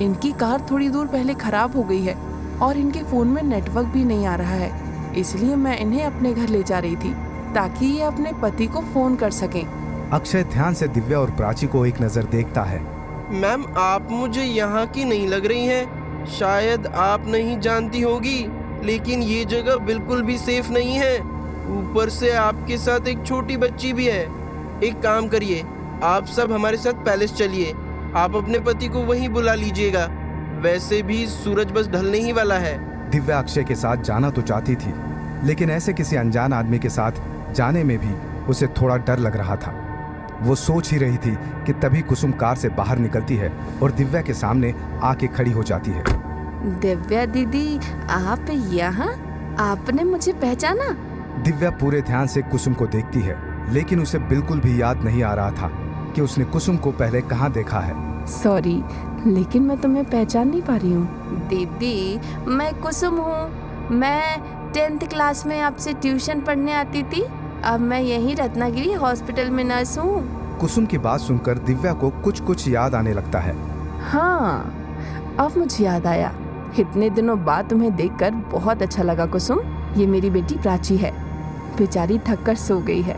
इनकी कार थोड़ी दूर पहले खराब हो गई है और इनके फोन में नेटवर्क भी नहीं आ रहा है, इसलिए मैं इन्हें अपने घर ले जा रही थी ताकि ये अपने पति को फोन कर सकें। अक्षय ध्यान से दिव्या और प्राची को एक नजर देखता है। मैम आप मुझे यहाँ की नहीं लग रही हैं। शायद आप नहीं जानती होगी, लेकिन ये जगह बिल्कुल भी सेफ नहीं है। ऊपर से आपके साथ एक छोटी बच्ची भी है। एक काम करिए, आप सब हमारे साथ पैलेस चलिए। आप अपने पति को वहीं बुला लीजिएगा, वैसे भी सूरज बस ढलने ही वाला है। दिव्या अक्षय के साथ जाना तो चाहती थी, लेकिन ऐसे किसी अनजान आदमी के साथ जाने में भी उसे थोड़ा डर लग रहा था। वो सोच ही रही थी कि तभी कुसुम कार से बाहर निकलती है और दिव्या के सामने आके खड़ी हो जाती है। दिव्या दीदी, आप यहाँ? आपने मुझे पहचाना? दिव्या पूरे ध्यान से कुसुम को देखती है, लेकिन उसे बिल्कुल भी याद नहीं आ रहा था कि उसने कुसुम को पहले कहाँ देखा है। सॉरी, लेकिन मैं तुम्हें पहचान नहीं पा रही हूँ। दीदी मैं कुसुम हूँ। मैं 10th क्लास में आपसे ट्यूशन पढ़ने आती थी। अब मैं यहीं रत्नागिरी हॉस्पिटल में नर्स हूँ। कुसुम की बात सुनकर दिव्या को कुछ कुछ याद आने लगता है। हाँ, अब मुझे याद आया। इतने दिनों बाद तुम्हें देखकर बहुत अच्छा लगा कुसुम। ये मेरी बेटी प्राची है, बेचारी थक कर सो गई है।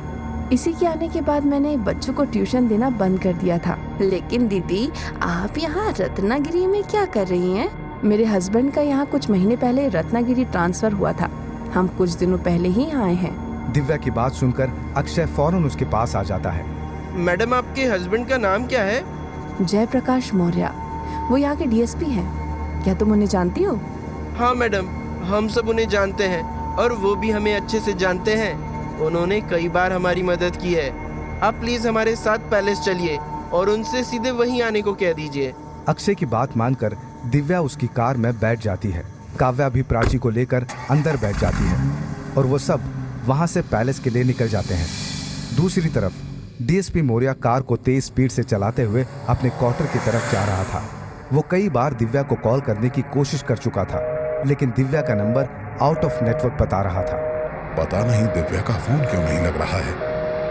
इसी के आने के बाद मैंने बच्चों को ट्यूशन देना बंद कर दिया था। लेकिन दीदी आप यहाँ रत्नागिरी में क्या कर रही हैं? मेरे हस्बैंड का यहाँ कुछ महीने पहले रत्नागिरी ट्रांसफर हुआ था। हम कुछ दिनों पहले ही आए हैं। दिव्या की बात सुनकर अक्षय फौरन उसके पास आ जाता है। मैडम आपके हस्बैंड का नाम क्या है? जयप्रकाश मौर्य, वो यहाँ के डीएसपी हैं। क्या तुम उन्हें जानती हो? हाँ मैडम, हम सब उन्हें जानते हैं और वो भी हमें अच्छे से जानते हैं। उन्होंने कई बार हमारी मदद की है। आप प्लीज हमारे साथ पैलेस चलिए और उनसे सीधे वहीं आने को कह दीजिए। अक्षय की बात मानकर दिव्या उसकी कार में बैठ जाती है। काव्या भी प्राची को लेकर अंदर बैठ जाती है और वो सब वहां से पैलेस के लिए निकल जाते हैं। दूसरी तरफ डीएसपी मौर्य कार को तेज स्पीड से चलाते हुए अपने क्वार्टर की तरफ जा रहा था। वो कई बार दिव्या को कॉल करने की कोशिश कर चुका था, लेकिन दिव्या का नंबर आउट ऑफ नेटवर्क बता रहा था। पता नहीं दिव्या का फोन क्यों नहीं लग रहा है,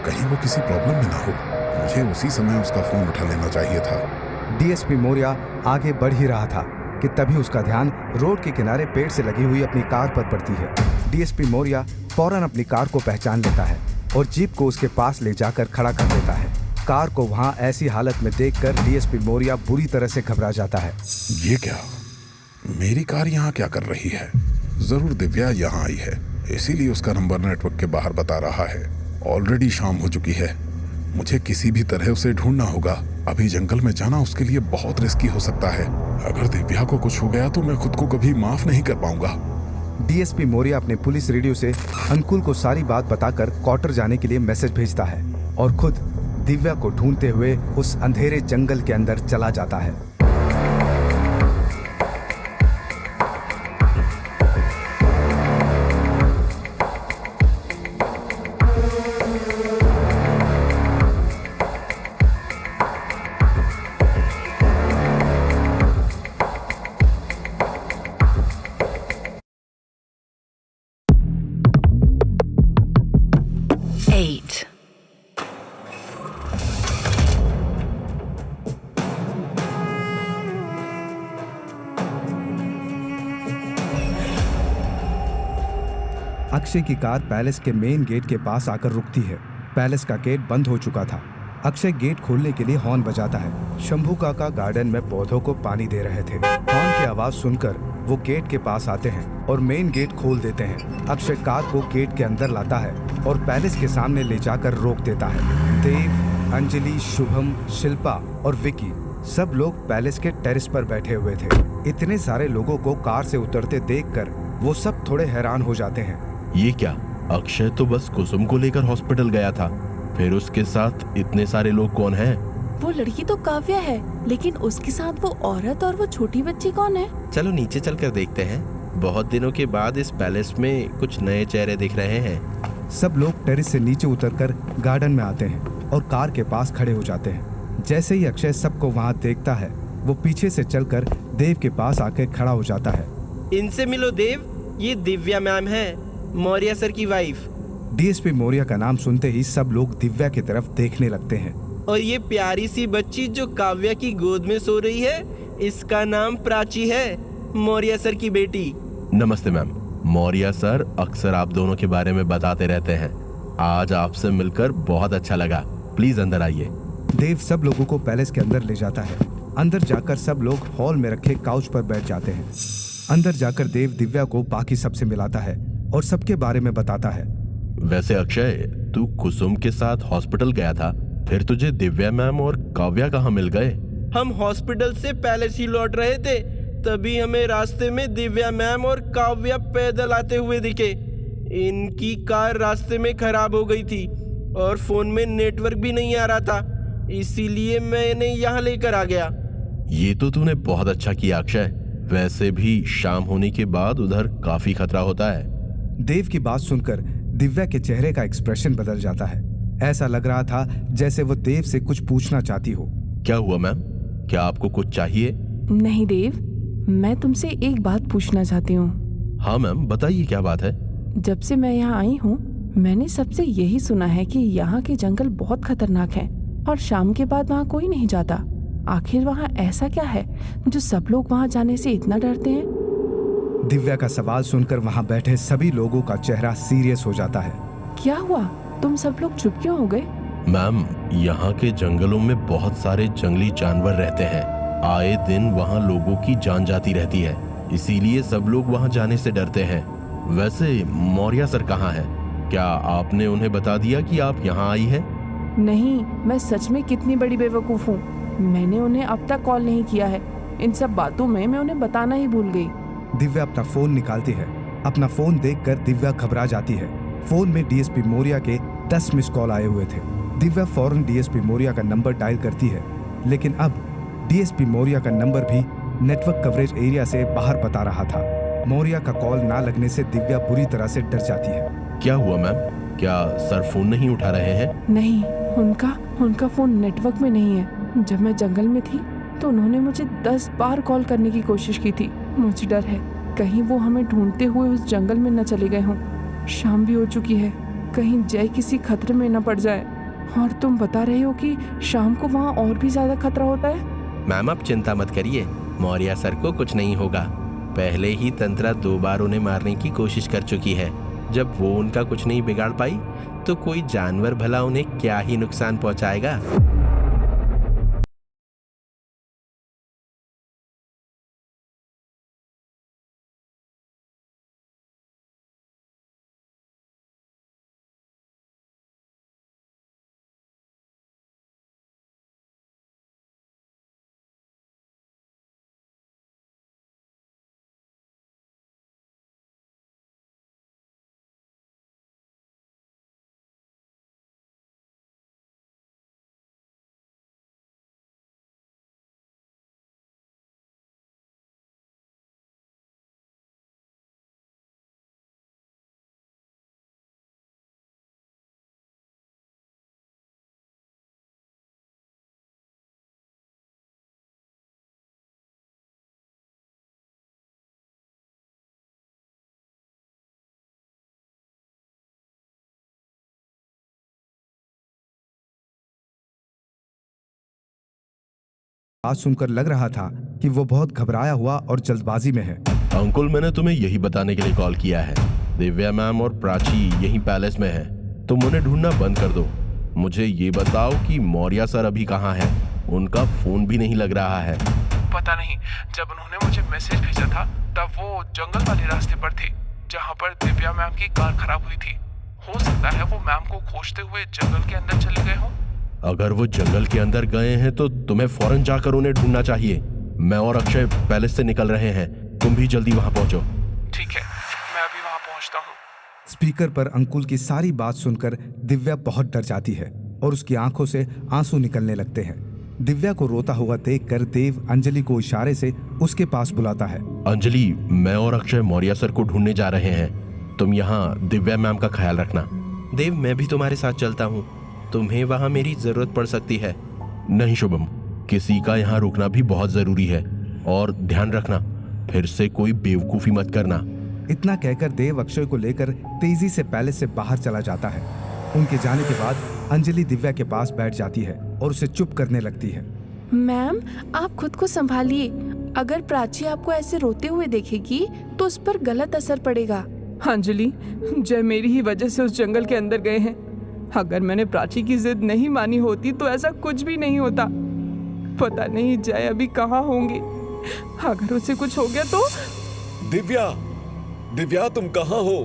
कहीं वो किसी प्रॉब्लम में ना हो। मुझे उसी समय उसका फोन उठा लेना चाहिए था। डीएसपी मौर्य आगे बढ़ ही रहा था कि तभी उसका ध्यान रोड के किनारे पेड़ से लगी हुई अपनी कार पर पड़ती है। डीएसपी मौर्य फौरन अपनी कार को पहचान लेता है और जीप को उसके पास ले जाकर खड़ा कर देता है। कार को वहां ऐसी हालत में देखकर डीएसपी मौर्य बुरी तरह से घबरा जाता है। ये क्या? मेरी कार यहाँ क्या कर रही है? जरूर दिव्या यहाँ आई है, इसीलिए उसका नंबर नेटवर्क के बाहर बता रहा है। ऑलरेडी शाम हो चुकी है, मुझे किसी भी तरह उसे ढूंढना होगा। अभी जंगल में जाना उसके लिए बहुत रिस्की हो सकता है। अगर दिव्या को कुछ हो गया तो मैं खुद को कभी माफ नहीं कर पाऊंगा। डीएसपी मौर्य अपने पुलिस रेडियो से अंकुल को सारी बात बताकर क्वार्टर जाने के लिए मैसेज भेजता है और खुद दिव्या को ढूंढते हुए उस अंधेरे जंगल के अंदर चला जाता है। अक्षय की कार पैलेस के मेन गेट के पास आकर रुकती है। पैलेस का गेट बंद हो चुका था। अक्षय गेट खोलने के लिए हॉर्न बजाता है। शंभू काका गार्डन में पौधों को पानी दे रहे थे। हॉर्न की आवाज सुनकर वो गेट के पास आते हैं और मेन गेट खोल देते हैं। अक्षय कार को गेट के अंदर लाता है और पैलेस के सामने ले जाकर रोक देता है। देव, अंजलि, शुभम, शिल्पा और विकी सब लोग पैलेस के टेरेस पर बैठे हुए थे। इतने सारे लोगों को कार से उतरते देखकर वो सब थोड़े हैरान हो जाते हैं। ये क्या? अक्षय तो बस कुसुम को लेकर हॉस्पिटल गया था, फिर उसके साथ इतने सारे लोग कौन हैं? वो लड़की तो काव्या है, लेकिन उसके साथ वो औरत और वो छोटी बच्ची कौन है? चलो नीचे चलकर देखते हैं। बहुत दिनों के बाद इस पैलेस में कुछ नए चेहरे दिख रहे हैं। सब लोग टेरेस से नीचे उतरकर गार्डन में आते हैं और कार के पास खड़े हो जाते हैं। जैसे ही अक्षय सबको वहाँ देखता है, वो पीछे से चलकर देव के पास आकर खड़ा हो जाता है। इनसे मिलो देव, ये दिव्या मैम है, मौर्य सर की वाइफ। डीएसपी मौर्य का नाम सुनते ही सब लोग दिव्या की तरफ देखने लगते हैं। और ये प्यारी सी बच्ची जो काव्या की गोद में सो रही है, इसका नाम प्राची है, मौर्य सर की बेटी। नमस्ते मैम। मौर्य सर अक्सर आप दोनों के बारे में बताते रहते हैं। आज आपसे मिलकर बहुत अच्छा लगा। प्लीज अंदर आइए। देव सब लोगों को पैलेस के अंदर ले जाता है। अंदर जाकर सब लोग हॉल में रखे काउच पर बैठ जाते हैं। अंदर जाकर देव दिव्या को बाकी सबसे मिलाता है और सबके बारे में बताता है। वैसे अक्षय, तू कुसुम के साथ हॉस्पिटल गया था, फिर तुझे दिव्या मैम और काव्या कहाँ मिल गए? हम हॉस्पिटल से पैलेस ही लौट रहे थे, तभी हमें रास्ते में दिव्या मैम और काव्या पैदल आते हुए दिखे। इनकी कार रास्ते में खराब हो गई थी और फोन में नेटवर्क भी नहीं आ रहा था, इसीलिए मैंने यहाँ लेकर आ गया। ये तो तूने बहुत अच्छा किया अक्षय। वैसे भी शाम होने के बाद उधर काफी खतरा होता है। देव की बात सुनकर दिव्या के चेहरे का एक्सप्रेशन बदल जाता है। ऐसा लग रहा था जैसे वो देव से कुछ पूछना चाहती हो। क्या हुआ मैम? क्या आपको कुछ चाहिए? नहीं देव, मैं तुमसे एक बात पूछना चाहती हूँ। हाँ मैम, बताइए क्या बात है। जब से मैं यहाँ आई हूँ, मैंने सबसे यही सुना है कि यहाँ के जंगल बहुत खतरनाक हैं और शाम के बाद वहाँ कोई नहीं जाता। आखिर वहाँ ऐसा क्या है जो सब लोग वहाँ जाने से इतना डरते हैं? दिव्या का सवाल सुनकर वहाँ बैठे सभी लोगों का चेहरा सीरियस हो जाता है। क्या हुआ? तुम सब लोग चुप क्यों हो गए? मैम, यहाँ के जंगलों में बहुत सारे जंगली जानवर रहते हैं। आए दिन वहाँ लोगों की जान जाती रहती है, इसीलिए सब लोग वहाँ जाने से डरते हैं। वैसे मौर्य सर कहाँ है? क्या आपने उन्हें बता दिया कि आप यहाँ आई है? नहीं, मैं सच में कितनी बड़ी बेवकूफ हूँ। मैंने उन्हें अब तक कॉल नहीं किया है। इन सब बातों में मैं उन्हें बताना ही भूल गई। दिव्या अपना फोन निकालती है। अपना फोन देखकर दिव्या घबरा जाती है। फोन में डीएसपी मौर्य के 10 मिस कॉल आए हुए थे। दिव्या फौरन डीएसपी मौर्य का नंबर डायल करती है, लेकिन अब डीएसपी मौर्य का नंबर भी नेटवर्क कवरेज एरिया से बाहर बता रहा था। मौर्य का कॉल ना लगने से दिव्या बुरी तरह से डर जाती है। क्या हुआ मैम? क्या सर फोन नहीं उठा रहे हैं? नहीं, उनका फोन नेटवर्क में नहीं है। जब मैं जंगल में थी तो उन्होंने मुझे 10 बार कॉल करने की कोशिश की थी। मुझे डर है कहीं वो हमें ढूंढते हुए उस जंगल में न चले गए हों। शाम भी हो चुकी है, कहीं जय किसी खतरे में न पड़ जाए। और तुम बता रहे हो कि शाम को वहाँ और भी ज्यादा खतरा होता है। मैम आप चिंता मत करिए, मौर्य सर को कुछ नहीं होगा। पहले ही तंत्रा 2 बार उन्हें मारने की कोशिश कर चुकी है। जब वो उनका कुछ नहीं बिगाड़ पाई तो कोई जानवर भला उन्हें क्या ही नुकसान पहुंचाएगा। बात सुनकर लग रहा था कि वो बहुत घबराया हुआ और जल्दबाजी में है। अंकुल, मैंने तुम्हें यही बताने के लिए कॉल किया है। दिव्या मैम और प्राची यहीं पैलेस में है। तुम उन्हें ढूंढना बंद कर दो। मुझे ये बताओ कि मौर्य सर अभी कहाँ है? उनका फोन भी नहीं लग रहा है। पता नहीं, जब उन्होंने मुझे मैसेज भेजा था तब वो जंगल वाले रास्ते पर थे जहाँ पर दिव्या मैम की कार खराब हुई थी। हो सकता है वो मैम को खोजते हुए जंगल के अंदर चले गए हों। अगर वो जंगल के अंदर गए हैं तो तुम्हें फौरन जाकर उन्हें ढूंढना चाहिए। मैं और अक्षय पैलेस से निकल रहे हैं, तुम भी जल्दी वहां पहुंचो। ठीक है, मैं अभी वहां पहुंचता हूँ। स्पीकर पर अंकुल की सारी बात सुनकर दिव्या बहुत डर जाती है और उसकी आंखों से आंसू निकलने लगते हैं। दिव्या को रोता हुआ देखकर देव अंजलि को इशारे से उसके पास बुलाता है। अंजलि, मैं और अक्षय मौर्य सर को ढूंढने जा रहे हैं। तुम यहाँ दिव्या मैम का ख्याल रखना। देव, मैं भी तुम्हारे साथ चलता हूँ, तुम्हें वहां मेरी जरूरत पड़ सकती है। नहीं शुभम, किसी का यहाँ रुकना भी बहुत जरूरी है। और ध्यान रखना, फिर से कोई बेवकूफी मत करना। इतना कहकर देव अक्षय को लेकर तेजी से पैलेस से बाहर चला जाता है। उनके जाने के बाद अंजलि दिव्या के पास बैठ जाती है और उसे चुप करने लगती है। मैम, आप खुद को संभालिए। अगर प्राची आपको ऐसे रोते हुए देखेगी तो उस पर गलत असर पड़ेगा। अंजलि, जय मेरी ही वजह से उस जंगल के अंदर गए हैं। अगर मैंने प्राची की जिद नहीं मानी होती तो ऐसा कुछ भी नहीं होता। पता नहीं जय अभी कहाँ होंगे। अगर उसे कुछ हो गया तो। दिव्या तुम कहाँ हो?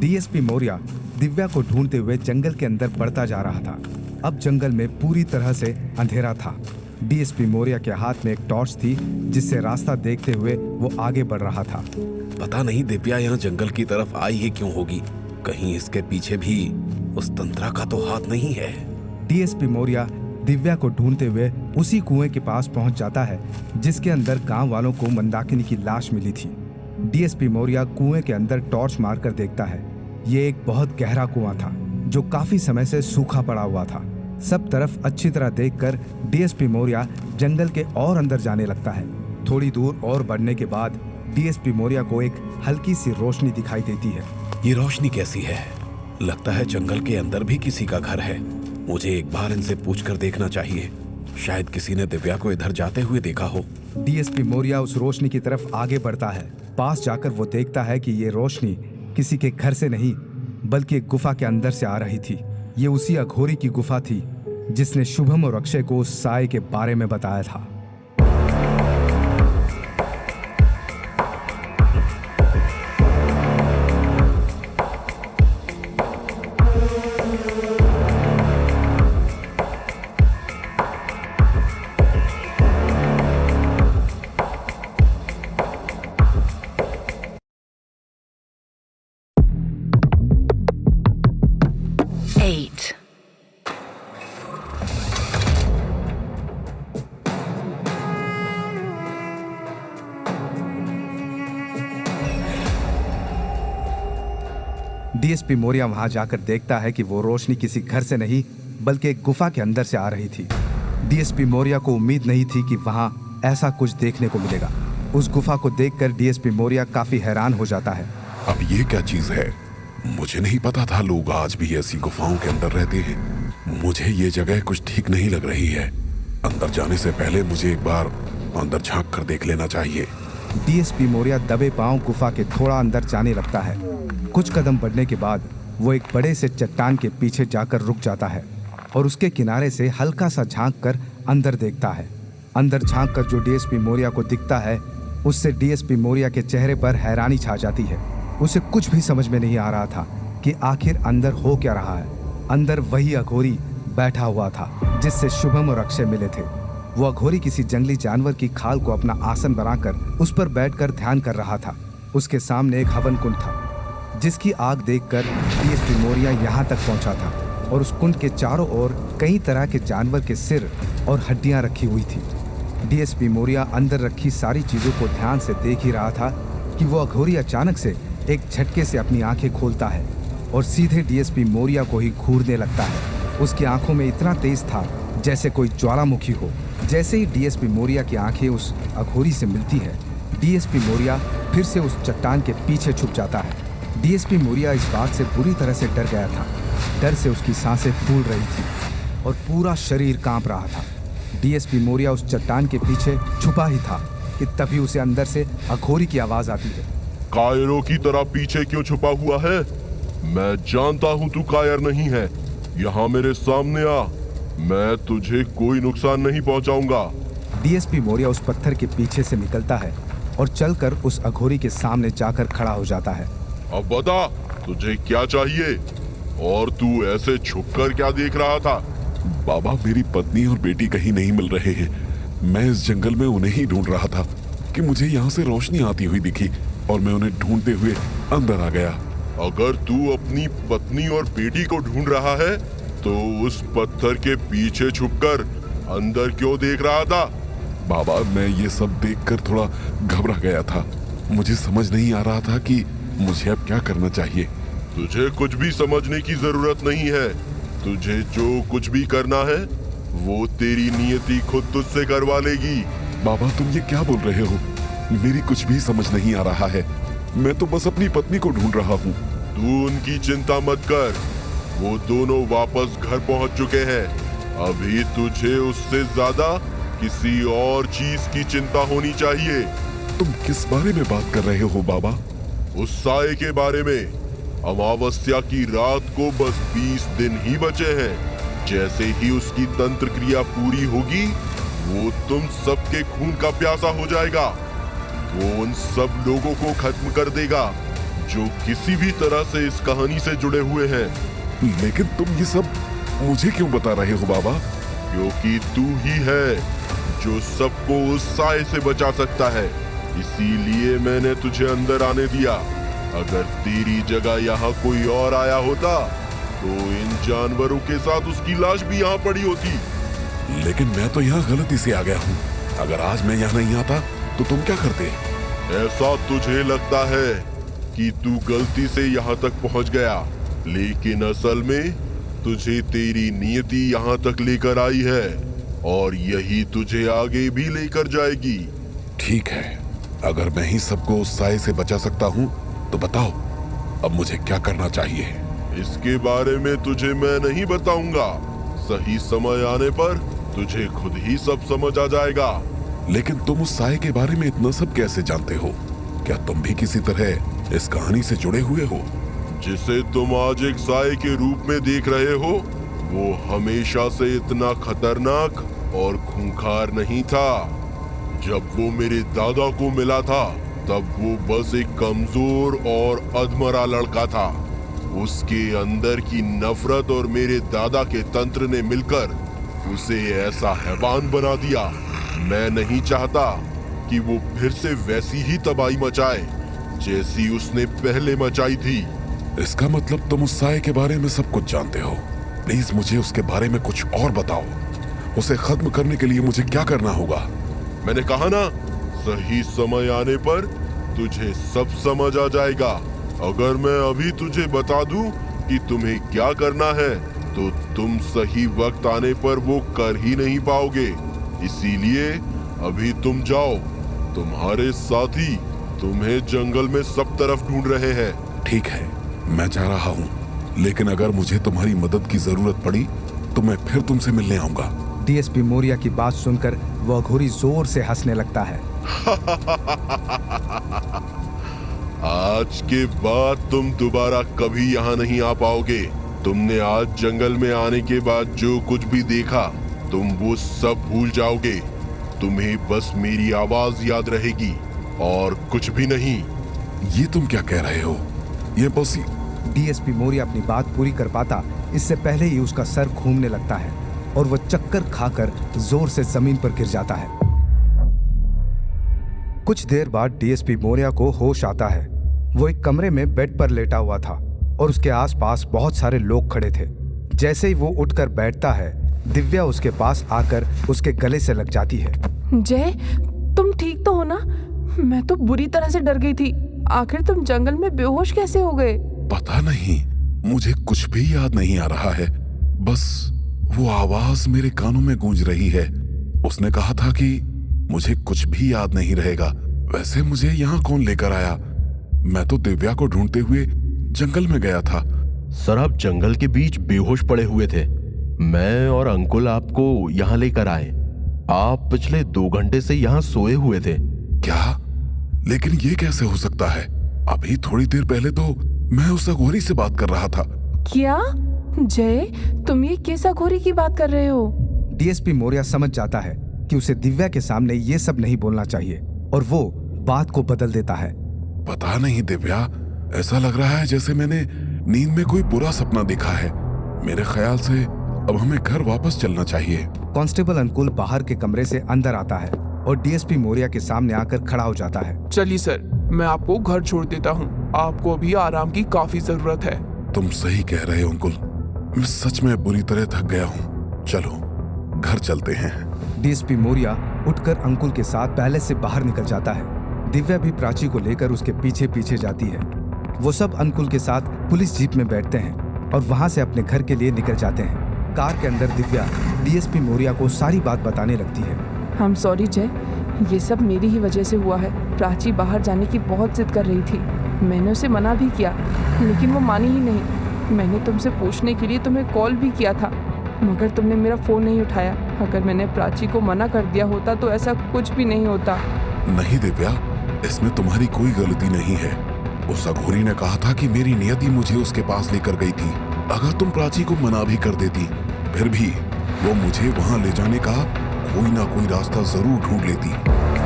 डीएसपी मौर्य दिव्या को ढूंढते हुए जंगल के अंदर बढ़ता जा रहा था। अब जंगल में पूरी तरह से अंधेरा था। डीएसपी मौर्य के हाथ में एक टॉर्च थी जिससे रास्ता देखते हुए वो आगे बढ़ रहा था। पता नहीं दिव्या यहाँ जंगल की तरफ आई ही क्यों होगी। कहीं इसके पीछे भी उस तंत्रा का तो हाथ नहीं है। डीएसपी मौर्य दिव्या को ढूंढते हुए उसी कुएं के पास पहुंच जाता है जिसके अंदर गांव वालों को मंदाकिनी की लाश मिली थी। डीएसपी मौर्य कुएं के अंदर टॉर्च मारकर देखता है। ये एक बहुत गहरा कुआं था जो काफी समय से सूखा पड़ा हुआ था। सब तरफ अच्छी तरह देखकर डीएसपी मौर्य जंगल के और अंदर जाने लगता है। थोड़ी दूर और बढ़ने के बाद डीएसपी मौर्य को एक हल्की सी रोशनी दिखाई देती है। ये रोशनी कैसी है? लगता है जंगल के अंदर भी किसी का घर है। मुझे एक बार इनसे पूछकर देखना चाहिए। शायद किसी ने दिव्या को इधर जाते हुए देखा हो। डीएसपी मौर्य उस रोशनी की तरफ आगे बढ़ता है। पास जाकर वो देखता है कि ये रोशनी किसी के घर से नहीं बल्कि एक गुफा के अंदर से आ रही थी। ये उसी अघोरी की गुफा थी जिसने शुभम और अक्षय को उस साए के बारे में बताया था। डीएसपी मौर्य वहां जाकर देखता है कि वो रोशनी किसी घर से नहीं बल्कि एक गुफा के अंदर से आ रही थी। डीएसपी मौर्य को उम्मीद नहीं थी कि वहां ऐसा कुछ देखने को मिलेगा। उस गुफा को देखकर डीएसपी मौर्य काफी हैरान हो जाता है। अब ये क्या चीज है? मुझे नहीं पता था लोग आज भी ऐसी गुफाओं के अंदर रहते हैं। मुझे ये जगह कुछ ठीक नहीं लग रही है। अंदर जाने से पहले मुझे एक बार अंदर झांक कर देख लेना चाहिए। डीएसपी मौर्य दबे पांव गुफा के थोड़ा अंदर जाने लगता है। कुछ कदम बढ़ने के बाद वो एक बड़े से चट्टान के पीछे जाकर रुक जाता है और उसके किनारे से हल्का सा झांक कर अंदर देखता है। अंदर झांक कर जो डीएसपी मौर्य को दिखता है, उससे डीएसपी मौर्य के चेहरे पर हैरानी छा जाती है। उसे कुछ भी समझ में नहीं आ रहा था कि आखिर अंदर हो क्या रहा है। अंदर वही अघोरी बैठा हुआ था जिससे शुभम और अक्षय मिले थे। वो अघोरी किसी जंगली जानवर की खाल को अपना आसन बनाकर उस पर बैठकर ध्यान कर रहा था। उसके सामने एक हवन कुंड था जिसकी आग देखकर डीएसपी मौर्य यहाँ तक पहुँचा था और उस कुंड के चारों ओर कई तरह के जानवर के सिर और हड्डियाँ रखी हुई थी। डीएसपी मौर्य अंदर रखी सारी चीज़ों को ध्यान से देख ही रहा था कि वो अघोरी अचानक से एक झटके से अपनी आंखें खोलता है और सीधे डीएसपी मौर्य को ही घूरने लगता है। उसकी आंखों में इतना तेज था जैसे कोई ज्वालामुखी हो। जैसे ही डीएसपी मौर्य की आंखें उस अघोरी से मिलती है, डीएसपी मौर्य फिर से उस चट्टान के पीछे छुप जाता है। डीएसपी मौर्य इस बात से बुरी तरह से डर गया था। डर से उसकी सांसें फूल रही थी और पूरा शरीर कांप रहा था। डीएसपी मौर्य उस चट्टान के पीछे छुपा ही था कि तभी उसे अंदर से अघोरी की आवाज आती है। कायरों की तरह पीछे क्यों छुपा हुआ है? मैं जानता हूँ तू कायर नहीं है। यहाँ मेरे सामने आ, मैं तुझे कोई नुकसान नहीं पहुँचाऊंगा। डीएसपी मौर्य उस पत्थर के पीछे से निकलता है और चलकर उस अघोरी के सामने जाकर खड़ा हो जाता है। अब बता, तुझे क्या चाहिए और तू ऐसे छुपकर क्या देख रहा था? बाबा, मेरी पत्नी और बेटी कहीं नहीं मिल रहे हैं। मैं इस जंगल में उन्हें ही ढूंढ रहा था कि मुझे यहाँ से रोशनी आती हुई दिखी और मैं उन्हें ढूंढते हुए अंदर आ गया। अगर तू अपनी पत्नी और बेटी को ढूंढ रहा है तो उस पत्थर के पीछे छुपकर अंदर क्यों देख रहा था? बाबा, मैं ये सब देखकर थोड़ा घबरा गया था। मुझे समझ नहीं आ रहा था कि मुझे अब क्या करना चाहिए। तुझे कुछ भी समझने की जरूरत नहीं है। तुझे जो कुछ भी करना है वो तेरी नियति खुद तुझसे करवा लेगी। बाबा, तुम ये क्या बोल रहे हो? मेरी कुछ भी समझ नहीं आ रहा है। मैं तो बस अपनी पत्नी को ढूंढ रहा हूँ। तू उनकी चिंता मत कर, वो दोनों वापस घर पहुँच चुके हैं। अभी तुझे उससे ज्यादा किसी और चीज की चिंता होनी चाहिए। तुम किस बारे में बात कर रहे हो बाबा? उस साए के बारे में। अमावस्या की रात को बस 20 दिन ही बचे हैं। जैसे ही उसकी तंत्र क्रिया पूरी होगी, वो तुम सबके खून का प्यासा हो जाएगा। वो उन सब लोगों को खत्म कर देगा जो किसी भी तरह से इस कहानी से जुड़े हुए हैं। लेकिन तुम ये सब मुझे क्यों बता रहे हो बाबा? क्योंकि तू ही है जो सबको उस साए से बचा सकता है। इसीलिए मैंने तुझे अंदर आने दिया। अगर तेरी जगह यहाँ कोई और आया होता तो इन जानवरों के साथ उसकी लाश भी यहाँ पड़ी होती। लेकिन मैं तो यहाँ गलती से आ गया हूँ। अगर आज मैं यहाँ नहीं आता तो तुम क्या करते? ऐसा तुझे लगता है कि तू गलती से यहाँ तक पहुँच गया, लेकिन असल में तुझे तेरी नियति यहाँ तक लेकर आई है और यही तुझे आगे भी लेकर जाएगी। ठीक है, अगर मैं ही सबको उस साए से बचा सकता हूँ तो बताओ अब मुझे क्या करना चाहिए? इसके बारे में तुझे मैं नहीं बताऊंगा। सही समय आने पर तुझे खुद ही सब समझ आ जाएगा। लेकिन तुम उस साए के बारे में इतना सब कैसे जानते हो? क्या तुम भी किसी तरह इस कहानी से जुड़े हुए हो? जिसे तुम आज एक साए के रूप में देख रहे हो, वो हमेशा से इतना खतरनाक और खूंखार नहीं था। जब वो मेरे दादा को मिला था तब वो बस एक कमजोर और अधमरा लड़का था। उसके अंदर की नफरत और मेरे दादा के तंत्र ने मिलकर उसे ऐसा हैवान बना दिया। मैं नहीं चाहता कि वो फिर से वैसी ही तबाही मचाए जैसी उसने पहले मचाई थी। इसका मतलब तुम उस साए के बारे में सब कुछ जानते हो। प्लीज मुझे उसके बारे में कुछ और बताओ। उसे खत्म करने के लिए मुझे क्या करना होगा? मैंने कहा ना, सही समय आने पर तुझे सब समझ आ जाएगा। अगर मैं अभी तुझे बता दूं कि तुम्हें क्या करना है तो तुम सही वक्त आने पर वो कर ही नहीं पाओगे। इसीलिए अभी तुम जाओ। तुम्हारे साथी तुम्हें जंगल में सब तरफ ढूंढ रहे हैं। ठीक है, मैं जा रहा हूँ, लेकिन अगर मुझे तुम्हारी मदद की जरूरत पड़ी तो मैं फिर तुमसे मिलने आऊंगा। डीएसपी मौर्य की बात सुनकर वो अघोरी जोर से हंसने लगता है। आज के बाद तुम दोबारा कभी यहाँ नहीं आ पाओगे। तुमने आज जंगल में आने के बाद जो कुछ भी देखा, तुम वो सब भूल जाओगे। तुम्हें बस मेरी आवाज याद रहेगी और कुछ भी नहीं। ये तुम क्या कह रहे हो? ये बस डीएसपी मौर्य अपनी बात पूरी कर पाता इससे पहले ही उसका सर घूमने लगता है और वह चक्कर खाकर जोर से जमीन पर गिर जाता है। कुछ देर बाद डीएसपी मौर्य को होश आता है। वो एक कमरे में बेड पर लेटा हुआ था और उसके आसपास बहुत सारे लोग खड़े थे। जैसे ही वो उठकर बैठता है, दिव्या उसके पास आकर उसके गले से लग जाती है। जय, तुम ठीक तो हो ना? मैं तो बुरी तरह से डर गई थी। आखिर तुम जंगल में बेहोश कैसे हो गए? पता नहीं, मुझे कुछ भी याद नहीं आ रहा है। बस वो आवाज मेरे कानों में गूंज रही है। उसने कहा था कि मुझे कुछ भी याद नहीं रहेगा। वैसे मुझे यहाँ कौन लेकर आया? मैं तो दिव्या को ढूंढते हुए जंगल में गया था। सर, आप जंगल के बीच बेहोश पड़े हुए थे। मैं और अंकुल आपको यहाँ लेकर आए। आप पिछले 2 घंटे से यहाँ सोए हुए थे। क्या? लेकिन ये कैसे हो सकता है? अभी थोड़ी देर पहले तो मैं उस अघोरी से बात कर रहा था। क्या? जय, तुम ये किस अघोरी की बात कर रहे हो? डीएसपी मौर्य समझ जाता है कि उसे दिव्या के सामने ये सब नहीं बोलना चाहिए और वो बात को बदल देता है। पता नहीं दिव्या, ऐसा लग रहा है जैसे मैंने नींद में कोई बुरा सपना देखा है। मेरे ख्याल से अब हमें घर वापस चलना चाहिए। कांस्टेबल अंकुल बाहर के कमरे से अंदर आता है और डीएसपी मौर्य के सामने आकर खड़ा हो जाता है। चलिए सर, मैं आपको घर छोड़ देता हूँ। आपको अभी आराम की काफी जरूरत है। तुम सही कह रहे हो अंकुल, मैं सच में बुरी तरह थक गया हूँ। चलो घर चलते हैं। डीएसपी मौर्य उठकर अंकुल के साथ पैलेस से बाहर निकल जाता है। दिव्या भी प्राची को लेकर उसके पीछे पीछे जाती है। वो सब अंकुल के साथ पुलिस जीप में बैठते हैं और वहां से अपने घर के लिए निकल जाते हैं। कार के अंदर दिव्या डीएसपी मौर्य को सारी बात बताने लगती है। हम सॉरी जय, ये सब मेरी ही वजह से हुआ है। प्राची बाहर जाने की बहुत जिद कर रही थी। मैंने उसे मना भी किया, लेकिन वो मानी ही नहीं। मैंने तुमसे पूछने के लिए तुम्हें कॉल भी किया था, मगर तुमने मेरा फोन नहीं उठाया। अगर मैंने प्राची को मना कर दिया होता तो ऐसा कुछ भी नहीं होता। नहीं दिव्या, इसमें तुम्हारी कोई गलती नहीं है। उस अघोरी ने कहा था कि मेरी नियति मुझे उसके पास लेकर गई थी। अगर तुम प्राची को मना भी कर देती, फिर भी वो मुझे वहां ले जाने का कोई ना कोई रास्ता जरूर ढूंढ लेती।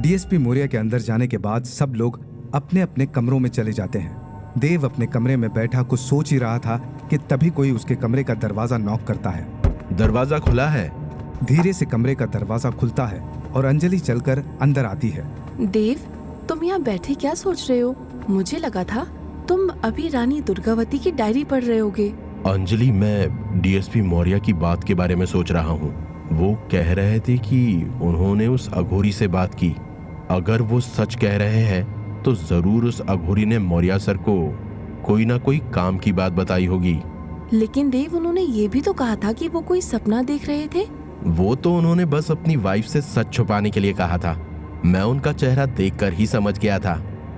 डीएसपी मौर्य के अंदर जाने के बाद सब लोग अपने अपने कमरों में चले जाते हैं। देव अपने कमरे में बैठा कुछ सोच ही रहा था कि तभी कोई उसके कमरे का दरवाजा नॉक करता है। दरवाजा खुला है। धीरे से कमरे का दरवाजा खुलता है और अंजलि चलकर अंदर आती है। देव, तुम यहाँ बैठे क्या सोच रहे हो? मुझे लगा था तुम अभी रानी दुर्गावती की डायरी पढ़ रहे होगे। अंजलि, मैं डीएसपी मौर्य की बात के बारे में सोच रहा हूँ। वो कह रहे थे कि उन्होंने उस अघोरी से बात की। अगर वो सच कह रहे हैं तो जरूर उस अघोरी ने मौर्य सर को कोई ना कोई काम की बात बताई होगी। लेकिन देव, उन्होंने ये भी तो कहा था कि वो कोई सपना देख रहे थे। वो तो उन्होंने बस अपनी वाइफ से सच छुपाने के लिए कहा था। मैं उनका चेहरा देखकर ही समझ गया था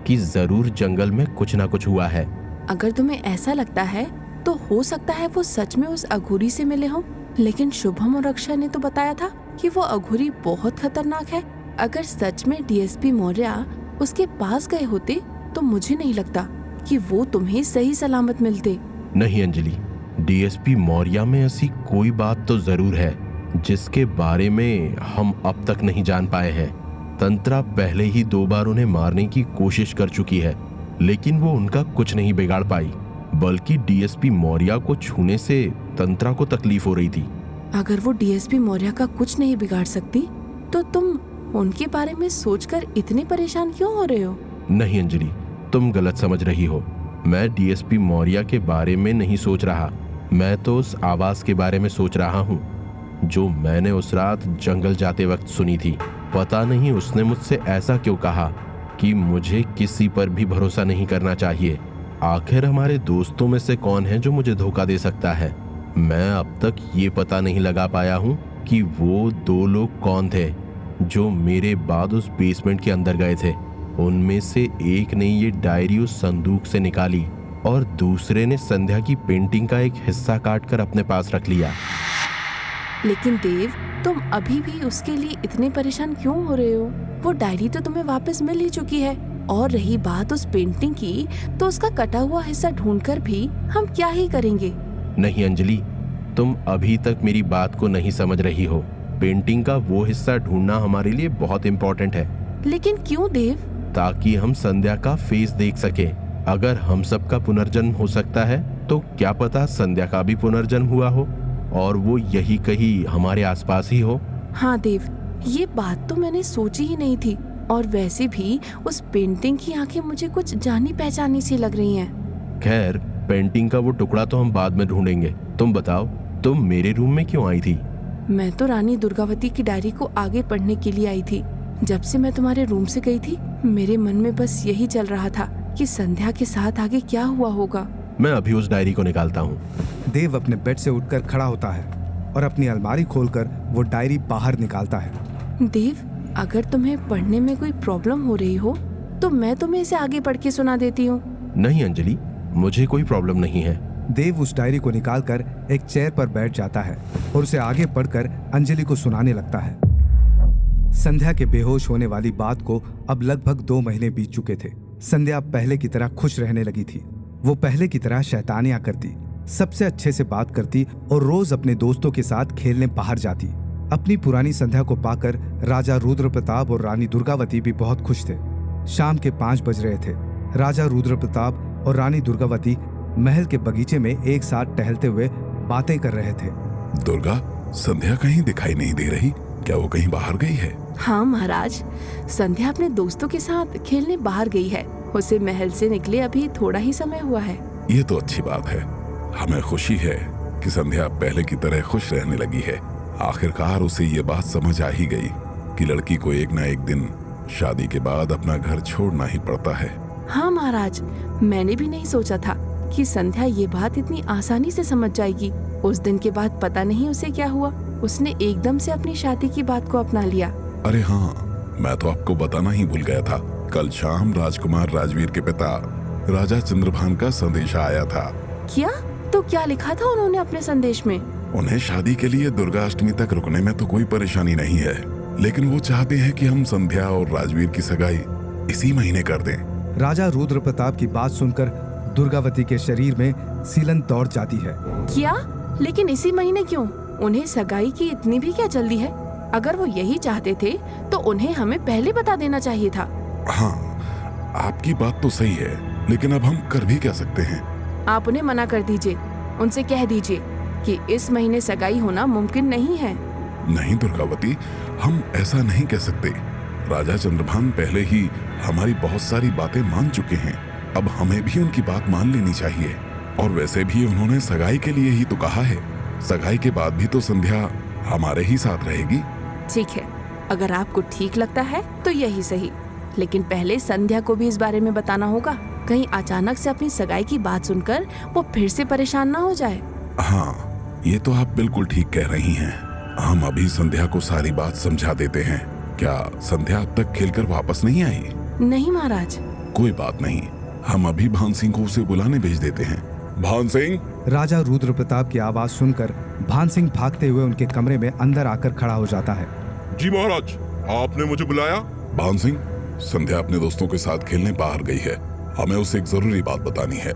कि जरूर जंगल में कुछ ना कुछ हुआ है। अगर तुम्हें ऐसा लगता है तो हो सकता है वो सच में उस अघोरी से मिले हों। लेकिन शुभम और अक्षय ने तो बताया था कि वो अघोरी बहुत खतरनाक है। अगर सच में डीएसपी मौर्य उसके पास गए होते तो मुझे नहीं लगता कि वो तुम्हें सही सलामत मिलते। नहीं अंजलि, डीएसपी मौर्य में ऐसी कोई बात तो जरूर है जिसके बारे में हम अब तक नहीं जान पाए हैं। तंत्रा पहले ही 2 बार उन्हें मारने की कोशिश कर चुकी है, लेकिन वो उनका कुछ नहीं बिगाड़ पाई, बल्कि डीएसपी मौर्य को छूने से तंत्रा को तकलीफ हो रही थी। अगर वो डीएसपी मौर्य का कुछ नहीं बिगाड़ सकती तो तुम उनके बारे में सोचकर इतने परेशान क्यों हो रहे हो? नहीं अंजलि, तुम गलत समझ रही हो। मैं डीएसपी मौर्य के बारे में नहीं सोच रहा, मैं तो उस आवाज के बारे में सोच रहा हूँ। जो मैंने उस रात जंगल जाते वक्त सुनी थी। पता नहीं उसने मुझसे ऐसा क्यों कहा कि मुझे किसी पर भी भरोसा नहीं करना चाहिए। आखिर हमारे दोस्तों में से कौन है जो मुझे धोखा दे सकता है? मैं अब तक ये पता नहीं लगा पाया हूँ कि वो 2 लोग कौन थे जो मेरे बाद उस बेसमेंट के अंदर गए थे। उनमें से एक ने ये डायरी उस संदूक से निकाली और दूसरे ने संध्या की पेंटिंग का एक हिस्सा काटकर अपने पास रख लिया। लेकिन देव, तुम अभी भी उसके लिए इतने परेशान क्यों हो रहे हो? वो डायरी तो तुम्हें वापस मिल ही चुकी है। और रही बात उस पेंटिंग की, तो उसका कटा हुआ हिस्सा ढूंढकर भी हम क्या ही करेंगे। नहीं अंजलि, तुम अभी तक मेरी बात को नहीं समझ रही हो। पेंटिंग का वो हिस्सा ढूंढना हमारे लिए बहुत इम्पोर्टेंट है। लेकिन क्यों देव? ताकि हम संध्या का फेस देख सके। अगर हम सब का पुनर्जन्म हो सकता है तो क्या पता संध्या का भी पुनर्जन्म हुआ हो और वो यही कहीं हमारे आसपास ही हो। हाँ देव, ये बात तो मैंने सोची ही नहीं थी। और वैसे भी उस पेंटिंग की आंखें मुझे कुछ जानी पहचानी सी लग रही हैं। खैर, पेंटिंग का वो टुकड़ा तो हम बाद में ढूंढेंगे। तुम बताओ, तुम मेरे रूम में क्यों आई थी? मैं तो रानी दुर्गावती की डायरी को आगे पढ़ने के लिए आई थी। जब से मैं तुम्हारे रूम से गई थी, मेरे मन में बस यही चल रहा था कि संध्या के साथ आगे क्या हुआ होगा। मैं अभी उस डायरी को निकालता हूँ। देव अपने बेड से उठकर खड़ा होता है और अपनी अलमारी खोलकर वो डायरी बाहर निकालता है। देव, अगर तुम्हें पढ़ने में कोई प्रॉब्लम हो रही हो तो मैं तुम्हें इसे आगे पढ़ के सुना देती हूँ। नहीं अंजलि, मुझे कोई प्रॉब्लम नहीं है। देव उस डायरी को निकालकर एक चेयर पर बैठ जाता है और उसे आगे पढ़कर अंजलि को सुनाने लगता है। संध्या के बेहोश होने वाली बात को अब लगभग 2 महीने बीत चुके थे। संध्या पहले की तरह खुश रहने लगी थी। वो पहले की तरह शैतानियां करती, सबसे अच्छे से बात करती और रोज अपने दोस्तों के साथ खेलने बाहर जाती। अपनी पुरानी संध्या को पाकर राजा रुद्र प्रताप और रानी दुर्गावती भी बहुत खुश थे। शाम के 5 बज रहे थे। राजा रुद्र प्रताप और रानी दुर्गावती महल के बगीचे में एक साथ टहलते हुए बातें कर रहे थे। दुर्गा, संध्या कहीं दिखाई नहीं दे रही, क्या वो कहीं बाहर गई है? हाँ महाराज, संध्या अपने दोस्तों के साथ खेलने बाहर गई है। उसे महल से निकले अभी थोड़ा ही समय हुआ है। ये तो अच्छी बात है। हमें खुशी है कि संध्या पहले की तरह खुश रहने लगी है। आखिरकार उसे ये बात समझ आ ही गई कि लड़की को एक न एक दिन शादी के बाद अपना घर छोड़ना ही पड़ता है। हाँ महाराज, मैंने भी नहीं सोचा था कि संध्या ये बात इतनी आसानी से समझ जाएगी। उस दिन के बाद पता नहीं उसे क्या हुआ, उसने एकदम से अपनी शादी की बात को अपना लिया। अरे हाँ, मैं तो आपको बताना ही भूल गया था। कल शाम राजकुमार राजवीर के पिता राजा चंद्रभान का संदेश आया था। क्या? तो क्या लिखा था उन्होंने अपने संदेश में? उन्हें शादी के लिए दुर्गाष्टमी तक रुकने में तो कोई परेशानी नहीं है, लेकिन वो चाहते हैं कि हम संध्या और राजवीर की सगाई इसी महीने कर दें। राजा रुद्र प्रताप की बात सुनकर दुर्गावती के शरीर में सीलन दौड़ जाती है। क्या? लेकिन इसी महीने क्यों? उन्हें सगाई की इतनी भी क्या जल्दी है? अगर वो यही चाहते थे तो उन्हें हमें पहले बता देना चाहिए था। हाँ, आपकी बात तो सही है, लेकिन अब हम कर भी क्या सकते हैं? आप उन्हें मना कर दीजिए। उनसे कह दीजिए कि इस महीने सगाई होना मुमकिन नहीं है। नहीं दुर्गावती, हम ऐसा नहीं कह सकते। राजा चंद्रभान पहले ही हमारी बहुत सारी बातें मान चुके हैं। अब हमें भी उनकी बात मान लेनी चाहिए। और वैसे भी उन्होंने सगाई के लिए ही तो कहा है। सगाई के बाद भी तो संध्या हमारे ही साथ रहेगी। ठीक है, अगर आपको ठीक लगता है तो यही सही, लेकिन पहले संध्या को भी इस बारे में बताना होगा। कहीं अचानक से अपनी सगाई की बात सुनकर वो फिर से परेशान ना हो जाए। हाँ, ये तो आप बिल्कुल ठीक कह रही हैं। हम अभी संध्या को सारी बात समझा देते हैं। क्या संध्या अब तक खेलकर वापस नहीं आई? नहीं महाराज। कोई बात नहीं, हम अभी भान सिंह को उसे बुलाने भेज देते हैं। भान सिंह! राजा रुद्र प्रताप की आवाज सुनकर भान सिंह भागते हुए उनके कमरे में अंदर आकर खड़ा हो जाता है। जी महाराज, आपने मुझे बुलाया? भान सिंह, संध्या अपने दोस्तों के साथ खेलने बाहर गई है। हमें उसे एक जरूरी बात बतानी है।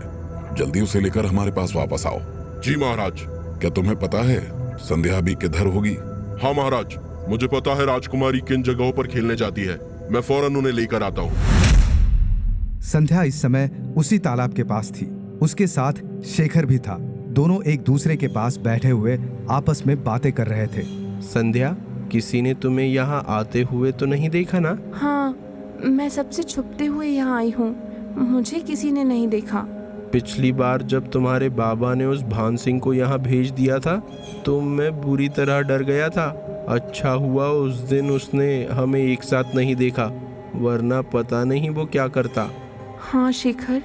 जल्दी उसे लेकर हमारे पास वापस आओ। जी महाराज। क्या तुम्हें पता है संध्या अभी किधर होगी? हाँ महाराज, मुझे पता है राजकुमारी किन जगहों पर खेलने जाती है। मैं फौरन उन्हें लेकर आता हूँ। संध्या इस समय उसी तालाब के पास थी। उसके साथ शेखर भी था। दोनों एक दूसरे के पास बैठे हुए आपस में बातें कर रहे थे। संध्या, किसी ने तुम्हें यहाँ आते हुए तो नहीं देखा ना? हाँ, मैं सबसे छुपते हुए यहाँ आई हूँ। मुझे किसी ने नहीं देखा। पिछली बार जब तुम्हारे बाबा ने उस भान सिंह को यहाँ भेज दिया था तो मैं बुरी तरह डर गया था। अच्छा हुआ उस दिन उसने हमें एक साथ नहीं देखा, वरना पता नहीं वो क्या करता। हाँ शेखर,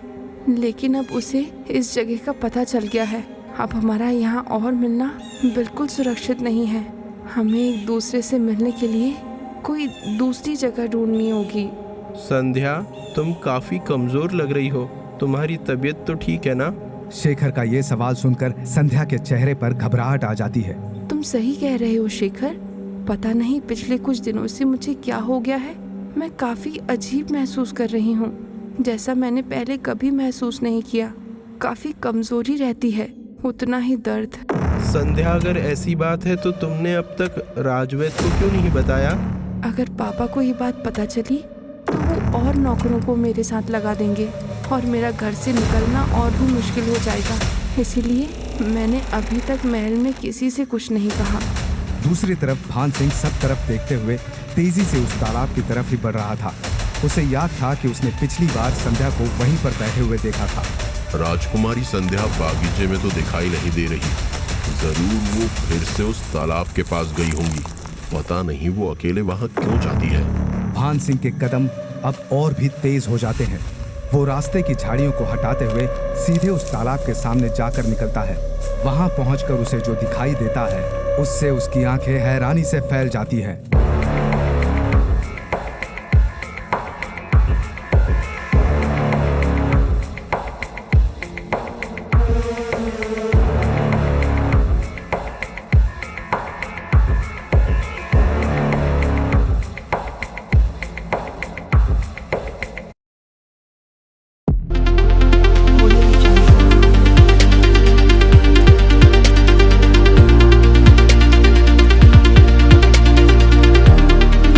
लेकिन अब उसे इस जगह का पता चल गया है। अब हमारा यहाँ और मिलना बिल्कुल सुरक्षित नहीं है। हमें एक दूसरे से मिलने के लिए कोई दूसरी जगह ढूंढनी होगी। संध्या, तुम काफी कमजोर लग रही हो, तुम्हारी तबीयत तो ठीक है ना? शेखर का ये सवाल सुनकर संध्या के चेहरे पर घबराहट आ जाती है। तुम सही कह रहे हो शेखर, पता नहीं पिछले कुछ दिनों से मुझे क्या हो गया है। मैं काफी अजीब महसूस कर रही हूँ, जैसा मैंने पहले कभी महसूस नहीं किया। काफी कमजोरी रहती है, उतना ही दर्द। संध्या, अगर ऐसी बात है तो तुमने अब तक राजवैद को क्यों नहीं बताया? अगर पापा को ये बात पता चली तो वो और नौकरों को मेरे साथ लगा देंगे और मेरा घर से निकलना और भी मुश्किल हो जाएगा। इसीलिए मैंने अभी तक महल में किसी से कुछ नहीं कहा। दूसरी तरफ भान सिंह सब तरफ देखते हुए तेजी से उस तालाब की तरफ ही बढ़ रहा था। उसे याद था कि उसने पिछली बार संध्या को वहीं पर बैठे हुए देखा था। राजकुमारी संध्या बागीचे में तो दिखाई नहीं दे रही। जरूर वो फिर से उस तालाब के पास गई होंगी। पता नहीं वो अकेले वहां क्यों जाती है। भान सिंह के कदम अब और भी तेज हो जाते हैं। वो रास्ते की झाड़ियों को हटाते हुए सीधे उस तालाब के सामने जाकर निकलता है। वहां पहुंचकर उसे जो दिखाई देता है उससे उसकी आंखें हैरानी से फैल जाती है।